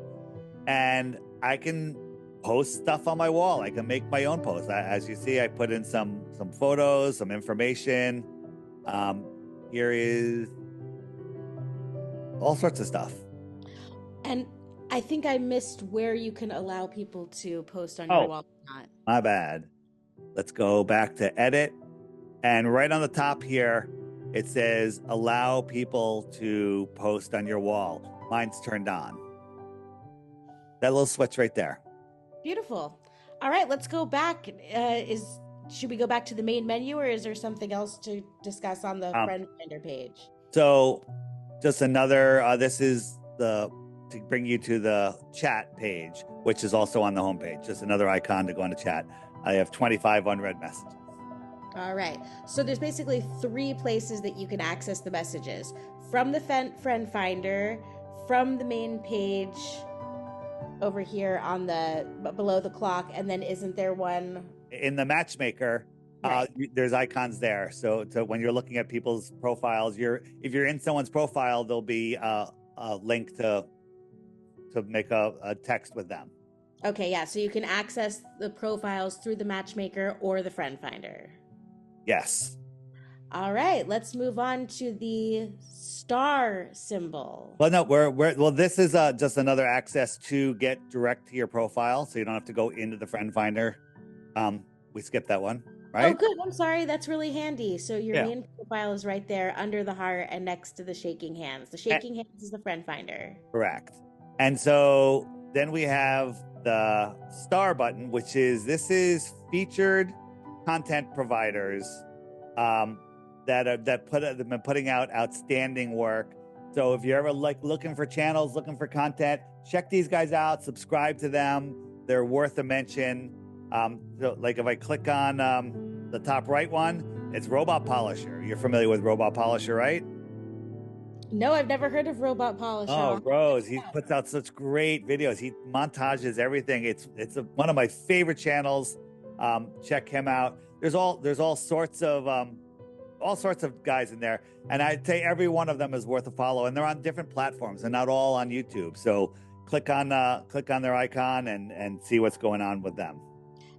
and I can post stuff on my wall. I can make my own posts. As you see, I put in some photos, some information. Here is all sorts of stuff. And I think I missed where you can allow people to post on your wall or not. My bad. Let's go back to edit. And right on the top here, it says allow people to post on your wall. Mine's turned on. That little switch right there. Beautiful. All right, let's go back. Should we go back to the main menu, or is there something else to discuss on the friend finder page? So just another, this is to bring you to the chat page, which is also on the homepage. Just another icon to go on the chat. I have 25 unread messages. All right. So there's basically 3 places that you can access the messages: from the friend finder, from the main page over here on the below the clock, and then isn't there one in the matchmaker? Right. There's icons there. So when you're looking at people's profiles, if you're in someone's profile, there'll be a link to make a text with them. Okay, yeah. So you can access the profiles through the matchmaker or the friend finder. Yes. All right, let's move on to the star symbol. Well, no, this is just another access to get direct to your profile, so you don't have to go into the friend finder. We skipped that one, right? Oh, good. I'm sorry. That's really handy. So your main profile is right there under the heart and next to the shaking hands. The shaking hands is the friend finder. Correct. And so then we have the star button, which is featured content providers that have been putting out outstanding work. So if you're ever looking for channels, looking for content, check these guys out, subscribe to them. They're worth a mention. So like if I click on the top right one, it's Robot Polisher. You're familiar with Robot Polisher, right? No, I've never heard of Robot Polisher. Oh, Rose, he puts out such great videos. He montages everything. It's one of my favorite channels. Check him out. There's all sorts of guys in there, and I'd say every one of them is worth a follow. And they're on different platforms, and not all on YouTube. So click on their icon and see what's going on with them.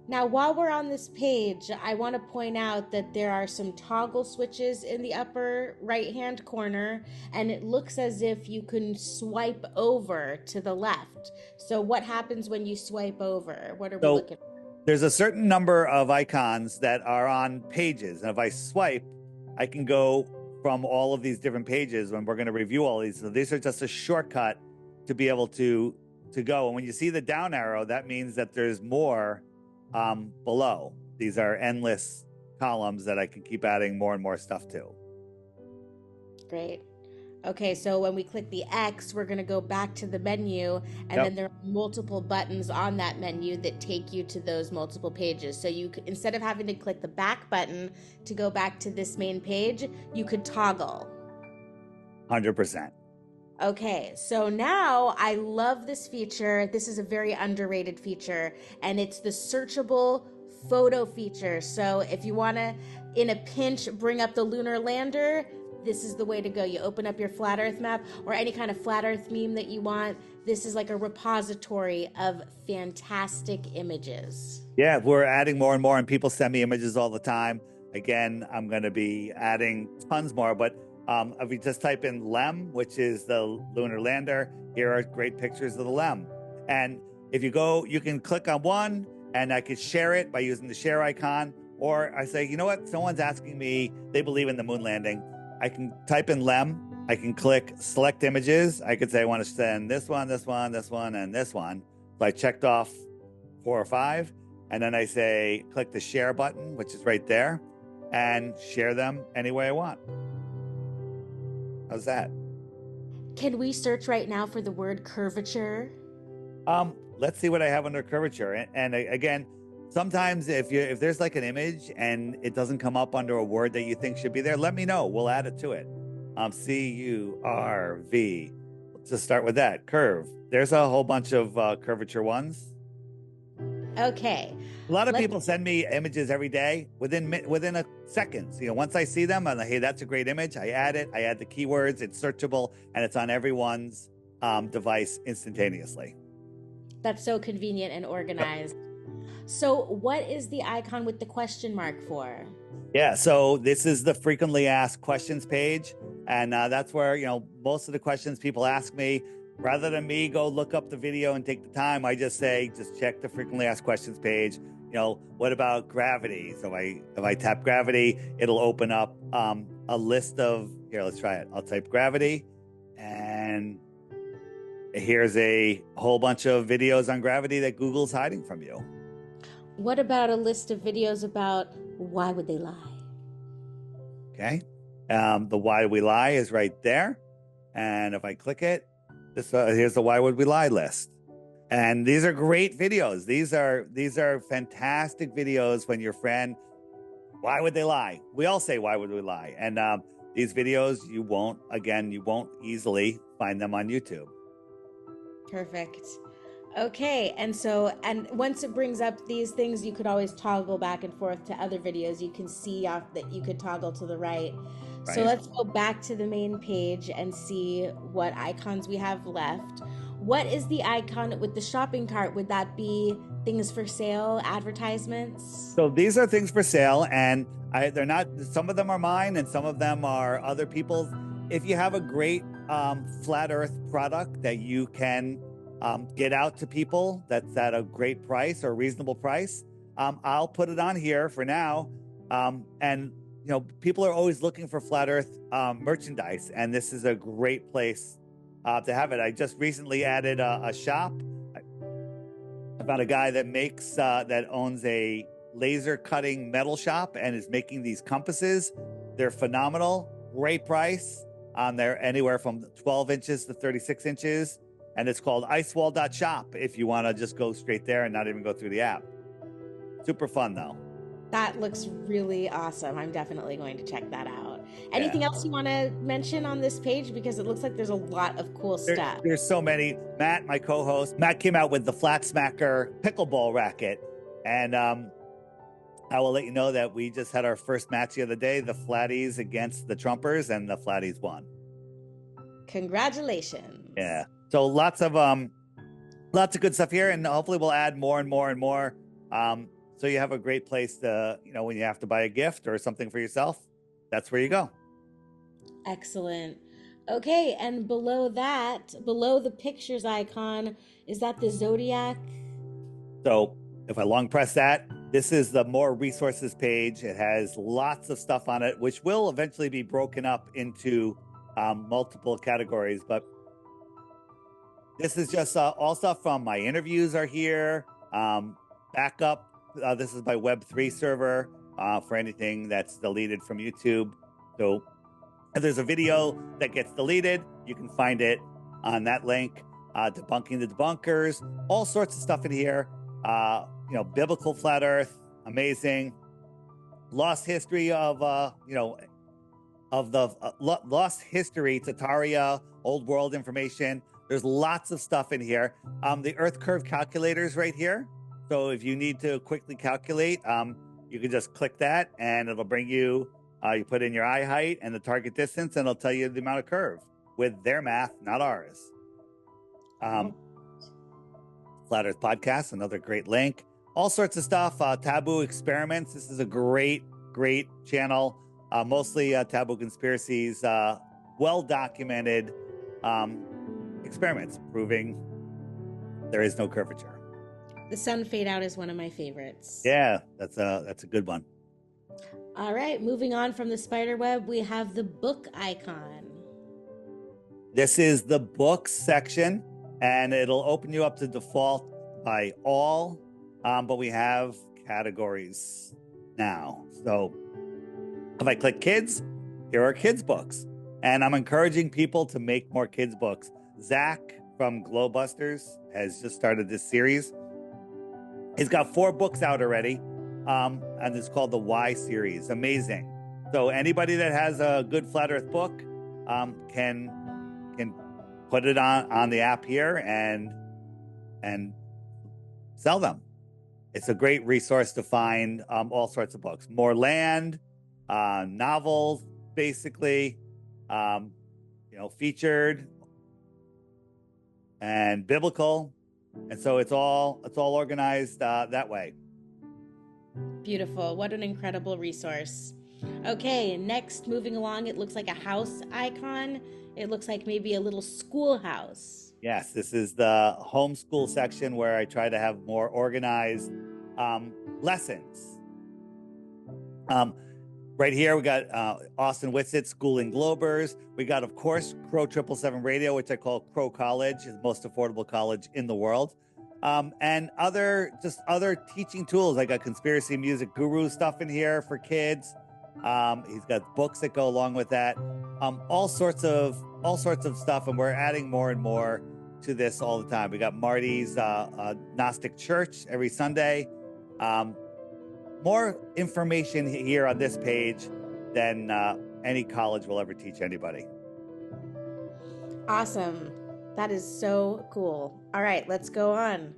Now, while we're on this page, I want to point out that there are some toggle switches in the upper right-hand corner, and it looks as if you can swipe over to the left. So what happens when you swipe over? What are we looking for? There's a certain number of icons that are on pages, and if I swipe, I can go from all of these different pages when we're going to review all these. So these are just a shortcut to be able to to go. And when you see the down arrow, that means that there's more below. These are endless columns that I can keep adding more and more stuff to. Great. Okay, so when we click the X, we're going to go back to the menu, and then there are multiple buttons on that menu that take you to those multiple pages. So you could, instead of having to click the back button to go back to this main page, you could toggle. 100%. Okay, so now I love this feature. This is a very underrated feature, and it's the searchable photo feature. So if you want to, in a pinch, bring up the lunar lander, this is the way to go. You open up your flat earth map or any kind of flat earth meme that you want. This is like a repository of fantastic images. Yeah, we're adding more and more, and people send me images all the time. Again, I'm going to be adding tons more, but if you just type in LEM, which is the lunar lander, here are great pictures of the LEM. And if you go, you can click on one, and I could share it by using the share icon. Or I say, you know what? Someone's asking me, they believe in the moon landing. I can type in LEM. I can click select images. I could say I want to send this one, this one, this one, and this one. So I checked off 4 or 5. And then I say, click the share button, which is right there, and share them any way I want. How's that? Can we search right now for the word curvature? Let's see what I have under curvature. And again, sometimes if there's like an image and it doesn't come up under a word that you think should be there, let me know. We'll add it to it. CURV. Let's just start with that. Curve. There's a whole bunch of curvature ones. Okay. A lot of people send me images every day within a second. You know, once I see them, I'm like, hey, that's a great image. I add it. I add the keywords. It's searchable, and it's on everyone's device instantaneously. That's so convenient and organized. Yep. So what is the icon with the question mark for? Yeah, so this is the frequently asked questions page. And that's where, you know, most of the questions people ask me, rather than me go look up the video and take the time, I just say, just check the frequently asked questions page. You know, what about gravity? So if I tap gravity, it'll open up a list of, here, let's try it. I'll type gravity, and here's a whole bunch of videos on gravity that Google's hiding from you. What about a list of videos about why would they lie? Okay. The why we lie is right there. And if I click it, here's the why would we lie list. And these are great videos. These are fantastic videos when your friend, why would they lie? We all say, why would we lie? And these videos, you won't easily find them on YouTube. Perfect. Okay, and once it brings up these things, you could always toggle back and forth to other videos. You can see that you could toggle to the right. So let's go back to the main page and see what icons we have left. What is the icon with the shopping cart? Would that be things for sale, advertisements? So these are things for sale, and they're not, some of them are mine and some of them are other people's. If you have a great flat earth product that you can get out to people that's at a great price or reasonable price, I'll put it on here for now. And you know, people are always looking for flat earth merchandise, and this is a great place to have it. I just recently added a shop. I found a guy that owns a laser cutting metal shop and is making these compasses. They're phenomenal, great price. They're anywhere from 12 inches to 36 inches. And it's called icewall.shop if you want to just go straight there and not even go through the app. Super fun, though. That looks really awesome. I'm definitely going to check that out. Anything else you want to mention on this page? Because it looks like there's a lot of cool stuff. There's so many. Matt, my co-host, Matt came out with the Flat Smacker pickleball racket. And I will let you know that we just had our first match the other day, the Flatties against the Trumpers, and the Flatties won. Congratulations. Yeah. So lots of good stuff here, and hopefully we'll add more and more and more. So you have a great place to, you know, when you have to buy a gift or something for yourself, that's where you go. Excellent. Okay, and below that, below the pictures icon, is that the Zodiac? So if I long press that, this is the more resources page. It has lots of stuff on it, which will eventually be broken up into multiple categories. But This is just all stuff from my interviews are here. Backup. This is my Web3 server for anything that's deleted from YouTube. So if there's a video that gets deleted, you can find it on that link. Debunking the debunkers, all sorts of stuff in here. Biblical flat Earth, amazing. Lost history of lost history, Tataria, old world information. There's lots of stuff in here. The Earth curve calculators right here. So if you need to quickly calculate, you can just click that and it'll bring you, you put in your eye height and the target distance and it'll tell you the amount of curve with their math, not ours. Flat Earth Podcast, another great link. All sorts of stuff. Taboo Experiments. This is a great channel. Mostly taboo conspiracies, well-documented experiments proving there is no curvature. The sun fade out is one of my favorites. Yeah, that's a good one. All right, moving on from the spider web, we have the book icon. This is the books section, and it'll open you up to default by all, but we have categories now. So if I click kids, here are kids books, and I'm encouraging people to make more kids books. Zach from Glowbusters has just started this series. He's got 4 books out already, and it's called the Y series. Amazing. So anybody that has a good flat Earth book can put it on the app here and sell them. It's a great resource to find all sorts of books. More land, novels, basically, featured and biblical. And so it's all organized that way. Beautiful. What an incredible resource. Okay, next, moving along, it looks like a house icon. It looks like maybe a little schoolhouse. Yes, this is the homeschool section where I try to have more organized lessons. Right here, we got Austin Whitsitt, Schooling Globers. We got, of course, Crow 777 Radio, which I call Crow College, the most affordable college in the world. And other teaching tools. I got Conspiracy Music Guru stuff in here for kids. He's got books that go along with that. All sorts of stuff, and we're adding more and more to this all the time. We got Marty's Gnostic Church every Sunday. More information here on this page than any college will ever teach anybody. Awesome. That is so cool. All right, let's go on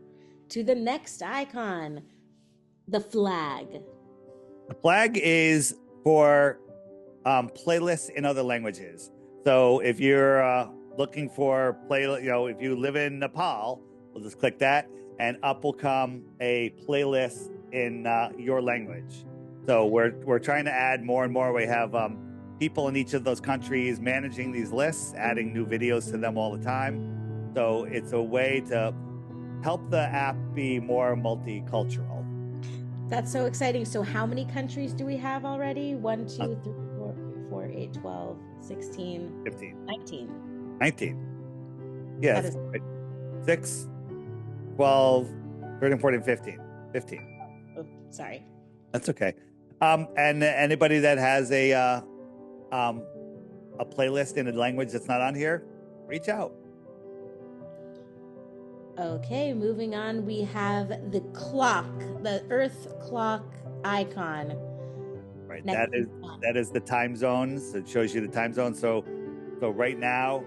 to the next icon, the flag. The flag is for playlists in other languages. So if you're looking for if you live in Nepal, we'll just click that, and up will come a playlist in your language. So we're trying to add more and more. We have people in each of those countries managing these lists, adding new videos to them all the time. So it's a way to help the app be more multicultural. That's so exciting. So how many countries do we have already? 1, 2, 3, 4, 8, 12, 16, 15, 19. Yes. Is... 6, 12, 13, 14, 15. Oh, sorry. That's okay. And anybody that has a playlist in a language that's not on here, reach out. Okay, moving on, we have the clock, the Earth clock icon. Right, that is the time zones. It shows you the time zone. So right now,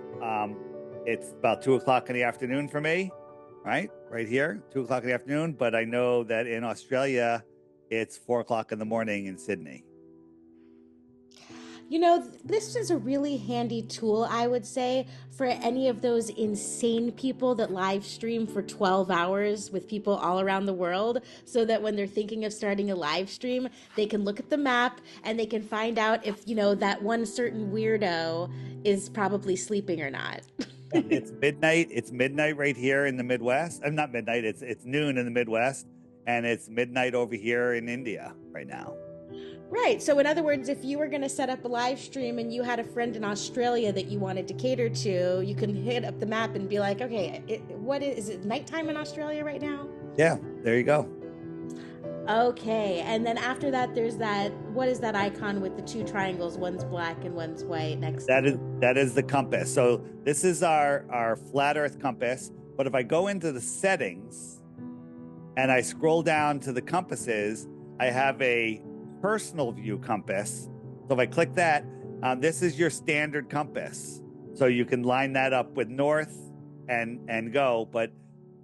it's about 2:00 in the afternoon for me. Right here, 2:00 in the afternoon. But I know that in Australia, it's 4:00 in the morning in Sydney. You know, this is a really handy tool, I would say, for any of those insane people that live stream for 12 hours with people all around the world, so that when they're thinking of starting a live stream, they can look at the map and they can find out if, that one certain weirdo is probably sleeping or not. It's midnight. It's midnight right here in the Midwest. Not midnight. It's noon in the Midwest, and it's midnight over here in India right now. Right. So, in other words, if you were going to set up a live stream and you had a friend in Australia that you wanted to cater to, you can hit up the map and be like, okay, what is it nighttime in Australia right now? Yeah, there you go. Okay. And then after that, there's that, what is that icon with the two triangles? One's black and one's white next to That is the compass. So this is our flat Earth compass. But if I go into the settings and I scroll down to the compasses, I have a personal view compass. So if I click that, this is your standard compass. So you can line that up with north and go. But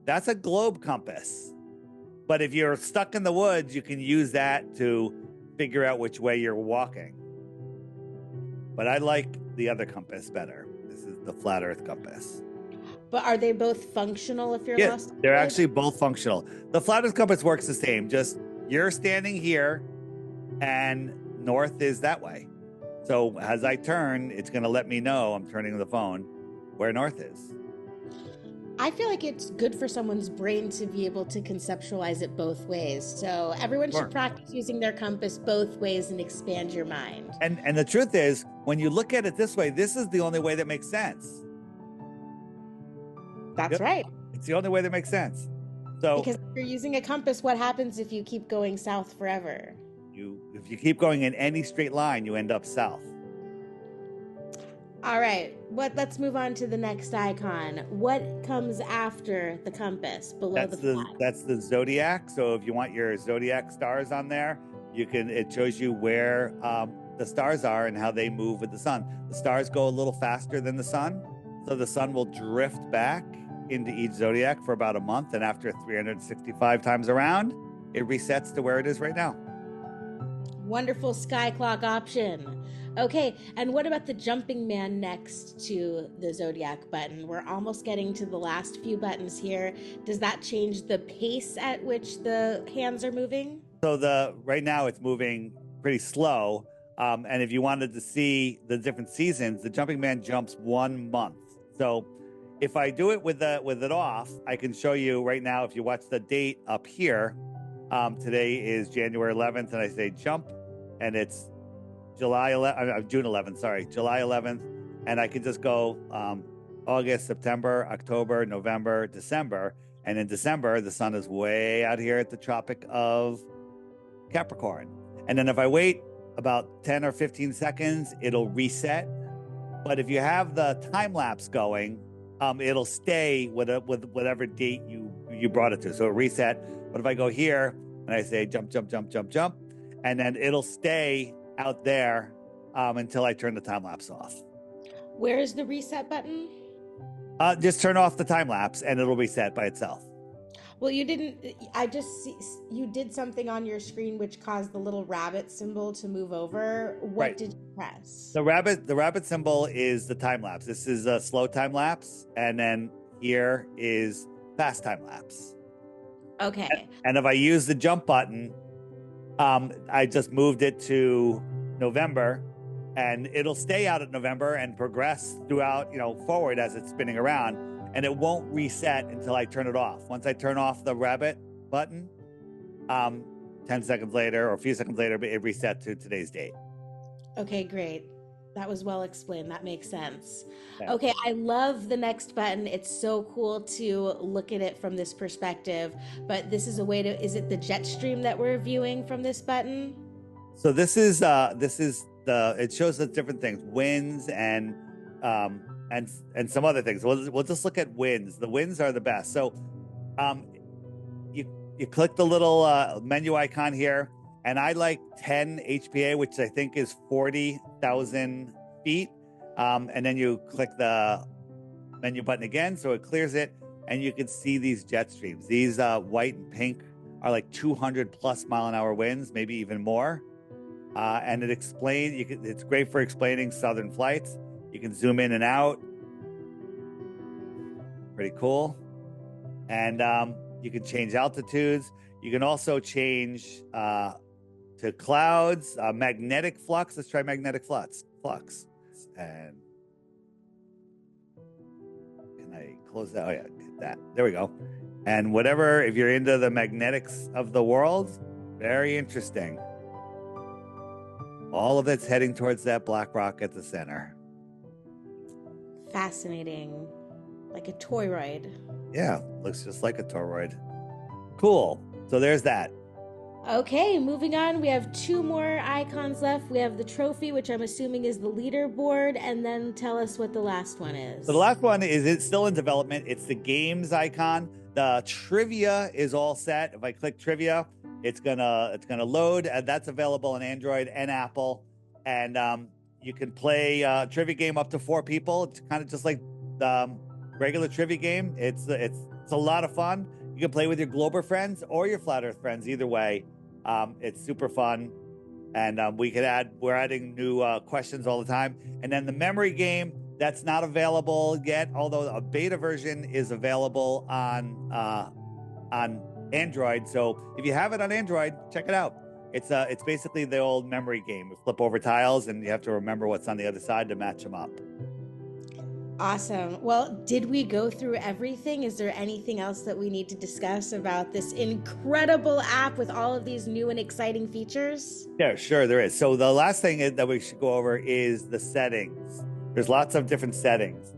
that's a globe compass. But if you're stuck in the woods, you can use that to figure out which way you're walking. But I like the other compass better. This is the flat Earth compass. But are they both functional if you're lost? They're actually both functional. The flat Earth compass works the same. Just you're standing here and north is that way. So as I turn, it's going to let me know, I'm turning the phone, where north is. I feel like it's good for someone's brain to be able to conceptualize it both ways. So everyone should practice using their compass both ways and expand your mind. And the truth is, when you look at it this way, this is the only way that makes sense. That's right. It's the only way that makes sense. So because if you're using a compass, what happens if you keep going south forever? If you keep going in any straight line, you end up south. All right, let's move on to the next icon. What comes after the compass below the flag? That's the zodiac. So if you want your zodiac stars on there, it shows you where the stars are and how they move with the sun. The stars go a little faster than the sun. So the sun will drift back into each zodiac for about a month. And after 365 times around, it resets to where it is right now. Wonderful sky clock option. Okay, and what about the jumping man next to the zodiac button? We're almost getting to the last few buttons here. Does that change the pace at which the hands are moving? So right now it's moving pretty slow. And if you wanted to see the different seasons, the jumping man jumps 1 month. So if I do it with it off, I can show you right now. If you watch the date up here, today is January 11th, and I say jump, and it's June 11th, sorry, July 11th. And I can just go August, September, October, November, December. And in December, the sun is way out here at the Tropic of Capricorn. And then if I wait about 10 or 15 seconds, it'll reset. But if you have the time lapse going, it'll stay with whatever date you brought it to. So it reset. But if I go here and I say jump, jump, jump, jump, jump, and then it'll stay out there until I turn the time lapse off. Where is the reset button? Just turn off the time lapse and it'll reset by itself. Well, you didn't. You did something on your screen which caused the little rabbit symbol to move over. What did you press? The rabbit symbol is the time lapse. This is a slow time lapse, and then here is fast time lapse. Okay. And if I use the jump button, I just moved it to November, and it'll stay out at November and progress throughout, forward as it's spinning around, and it won't reset until I turn it off. Once I turn off the rabbit button, 10 seconds later or a few seconds later, it resets to today's date. Okay, great. That was well explained. That makes sense. Okay, I love the next button. It's so cool to look at it from this perspective. But this is a way to, is it the jet stream that we're viewing from this button? So this is it shows us different things, winds and some other things. We'll just look at winds. The winds are the best. So you click the little menu icon here. And I like 10 HPA, which I think is 40,000 feet. And then you click the menu button again, so it clears it. And you can see these jet streams. These white and pink are like 200 plus mile an hour winds, maybe even more. And it's great for explaining southern flights. You can zoom in and out. Pretty cool. And you can change altitudes. You can also change to clouds, magnetic flux. Let's try magnetic flux. And can I close that? Oh yeah, get that. There we go. And whatever, if you're into the magnetics of the world, very interesting. All of it's heading towards that black rock at the center. Fascinating. Like a toroid. Yeah, looks just like a toroid. Cool. So there's that. Okay, moving on. We have 2 more icons left. We have the trophy, which I'm assuming is the leaderboard, and then tell us what the last one is. So the last one is, it's still in development. It's the games icon. The trivia is all set. If I click trivia, it's gonna load, and that's available on Android and Apple. And you can play a trivia game up to 4 people. It's kind of just like the regular trivia game. It's a lot of fun. You can play with your Glober friends or your Flat Earth friends. Either way, it's super fun. And we're adding new questions all the time. And then the memory game, that's not available yet, although a beta version is available on Android. So if you have it on Android, check it out. It's basically the old memory game. You flip over tiles and you have to remember what's on the other side to match them up. Awesome. Well, did we go through everything? Is there anything else that we need to discuss about this incredible app with all of these new and exciting features? Yeah, sure, there is. So the last thing that we should go over is the settings. There's lots of different settings.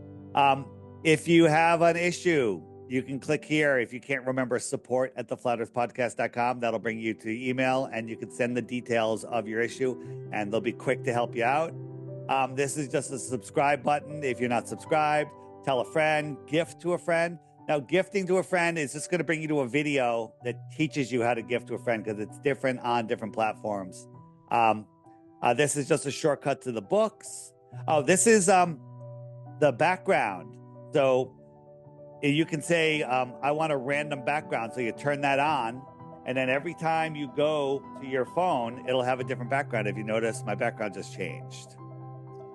If you have an issue, you can click here. If you can't remember, support@theflatearthpodcast.com. That'll bring you to email, and you can send the details of your issue, and they'll be quick to help you out. This is just a subscribe button. If you're not subscribed, tell a friend, gift to a friend. Now, gifting to a friend is just going to bring you to a video that teaches you how to gift to a friend, because it's different on different platforms. This is just a shortcut to the books. Oh, this is the background. So you can say, I want a random background. So you turn that on. And then every time you go to your phone, it'll have a different background. If you notice, my background just changed.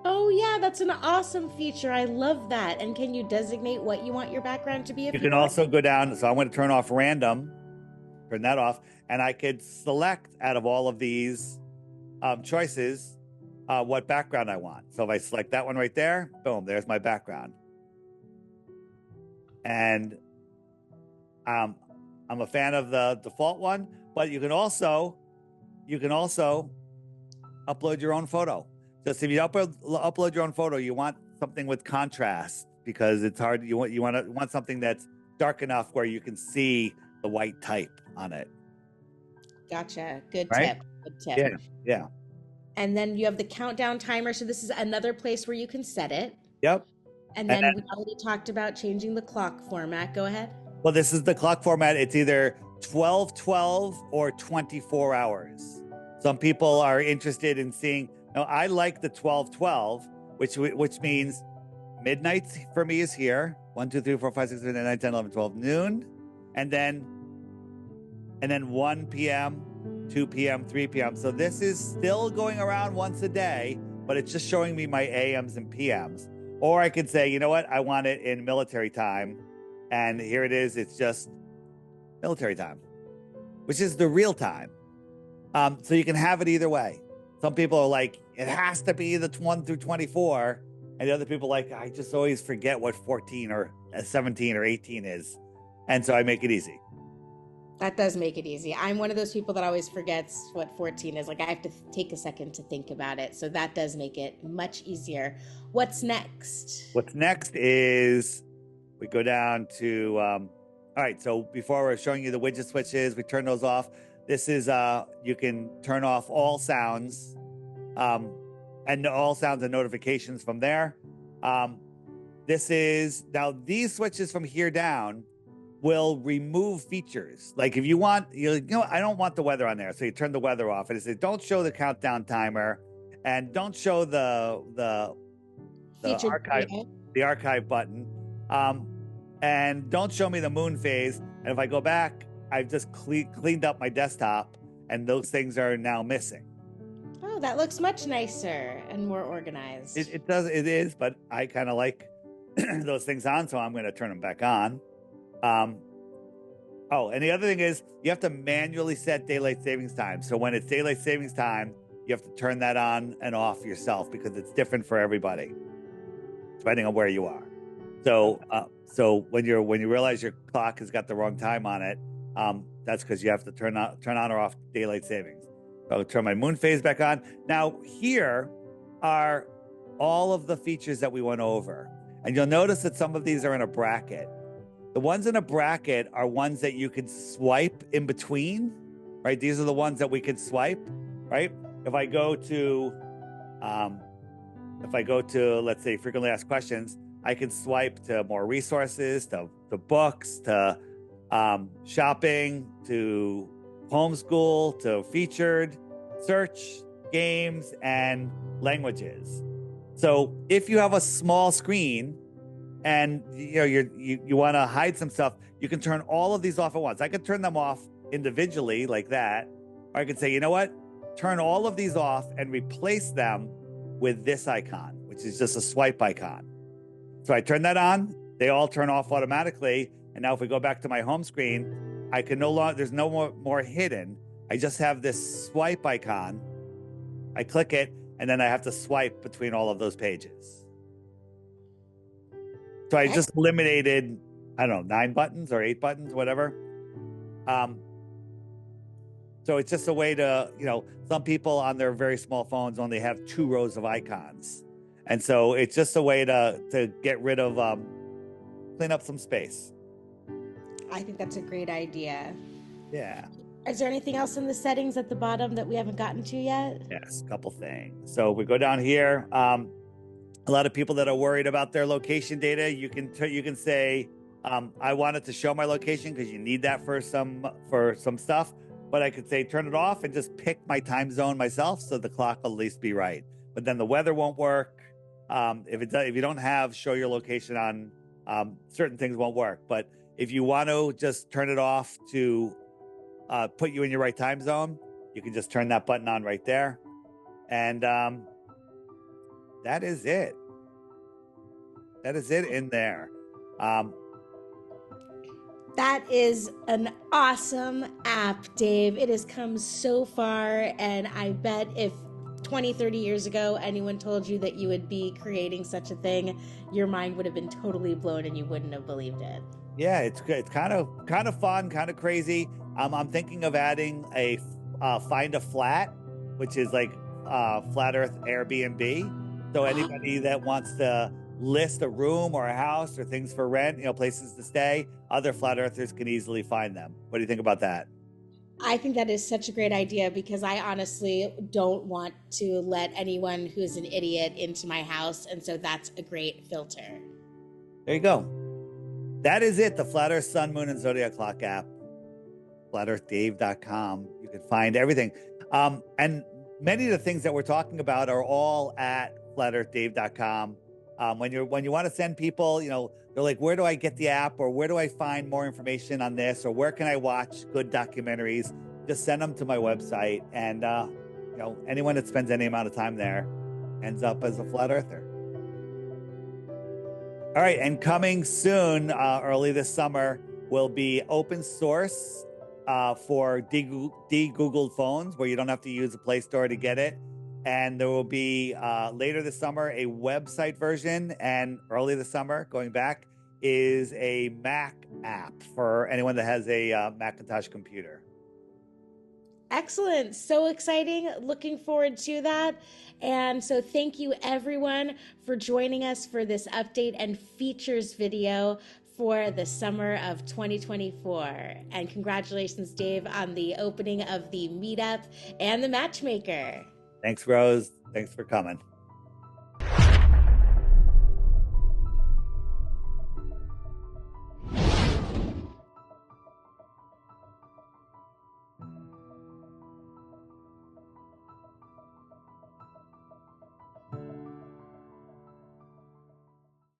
Oh, yeah, that's an awesome feature. I love that. And can you designate what you want your background to be? You can also go down. So I'm going to turn off random, turn that off. And I could select out of all of these choices what background I want. So if I select that one right there, boom, there's my background. And I'm a fan of the default one, but you can also upload your own photo. Just if you upload your own photo, you want something with contrast, because it's hard. You want something that's dark enough where you can see the white type on it. Gotcha. Good right? tip. Good tip. Yeah. And then you have the countdown timer. So this is another place where you can set it. Yep. And then we already talked about changing the clock format. Go ahead. Well, this is the clock format. It's either 12/12 or 24 hours. Some people are interested in seeing. Now, I like the 12/12, which means midnight for me is here. 1, 2, 3, 4, 5, 6, 7, 8, 9, 10, 11, 12, noon. And then 1 p.m., 2 p.m., 3 p.m. So this is still going around once a day, but it's just showing me my AMs and PMs. Or I could say, you know what? I want it in military time. And here it is. It's just military time, which is the real time. So you can have it either way. Some people are like, it has to be the 1 through 24. And the other people are like, I just always forget what 14 or 17 or 18 is. And so I make it easy. That does make it easy. I'm one of those people that always forgets what 14 is. Like, I have to take a second to think about it. So that does make it much easier. What's next? What's next is we go down to, all right, so before we're showing you the widget switches, we turn those off. This is, you can turn off all sounds and all sounds and notifications from there. This is, now these switches from here down will remove features. Like if you want, you know, I don't want the weather on there. So you turn the weather off and it says, don't show the countdown timer and don't show the archive button. And don't show me the moon phase. And if I go back, I've just cleaned up my desktop and those things are now missing. Oh, that looks much nicer and more organized. It is, but I kind of like those things on, so I'm going to turn them back on. And the other thing is you have to manually set daylight savings time. So when it's daylight savings time, you have to turn that on and off yourself because it's different for everybody, depending on where you are. So when you realize your clock has got the wrong time on it, that's because you have to turn on or off daylight savings. I'll turn my moon phase back on. Now, here are all of the features that we went over. And you'll notice that some of these are in a bracket. The ones in a bracket are ones that you can swipe in between, right? These are the ones that we can swipe, right? If I go to, let's say, frequently asked questions, I can swipe to more resources, to books, to shopping, to homeschool, to featured, search, games, and languages. So if you have a small screen and you want to hide some stuff, you can turn all of these off at once. I could turn them off individually like that, or I could say, you know what? Turn all of these off and replace them with this icon, which is just a swipe icon. So I turn that on, they all turn off automatically. And now if we go back to my home screen, I can no longer, there's no more hidden. I just have this swipe icon. I click it, and then I have to swipe between all of those pages. So I just eliminated, I don't know, 9 buttons or 8 buttons, whatever. So it's just a way to, some people on their very small phones only have 2 rows of icons. And so it's just a way to get rid of, clean up some space. I think that's a great idea. Yeah. Is there anything else in the settings at the bottom that we haven't gotten to yet? Yes, a couple things. So we go down here. A lot of people that are worried about their location data, you can say, I wanted to show my location because you need that for some stuff. But I could say turn it off and just pick my time zone myself, so the clock will at least be right. But then the weather won't work. If you don't have show your location on, certain things won't work. But if you want to just turn it off to put you in your right time zone, you can just turn that button on right there. And that is it. That is it in there. That is an awesome app, Dave. It has come so far, and I bet if 20, 30 years ago anyone told you that you would be creating such a thing, your mind would have been totally blown and you wouldn't have believed it. Yeah, it's kind of fun, kind of crazy. I'm thinking of adding a find a flat, which is like flat Earth Airbnb. So anybody that wants to list a room or a house or things for rent, places to stay, other flat earthers can easily find them. What do you think about that? I think that is such a great idea, because I honestly don't want to let anyone who's an idiot into my house. And so that's a great filter. There you go. That is it. The Flat Earth Sun, Moon, and Zodiac Clock app. FlatEarthDave.com. You can find everything. And many of the things that we're talking about are all at FlatEarthDave.com. When you want to send people, they're like, where do I get the app, or where do I find more information on this, or where can I watch good documentaries? Just send them to my website, and anyone that spends any amount of time there ends up as a flat earther. All right, and coming soon, early this summer, will be open source for de-Googled phones, where you don't have to use the Play Store to get it. And there will be later this summer a website version, and early this summer, going back, is a Mac app for anyone that has a Macintosh computer. Excellent. So exciting. Looking forward to that. And so thank you everyone for joining us for this update and features video for the summer of 2024. And congratulations, Dave, on the opening of the Meetup and the Matchmaker. Thanks, Rose. Thanks for coming.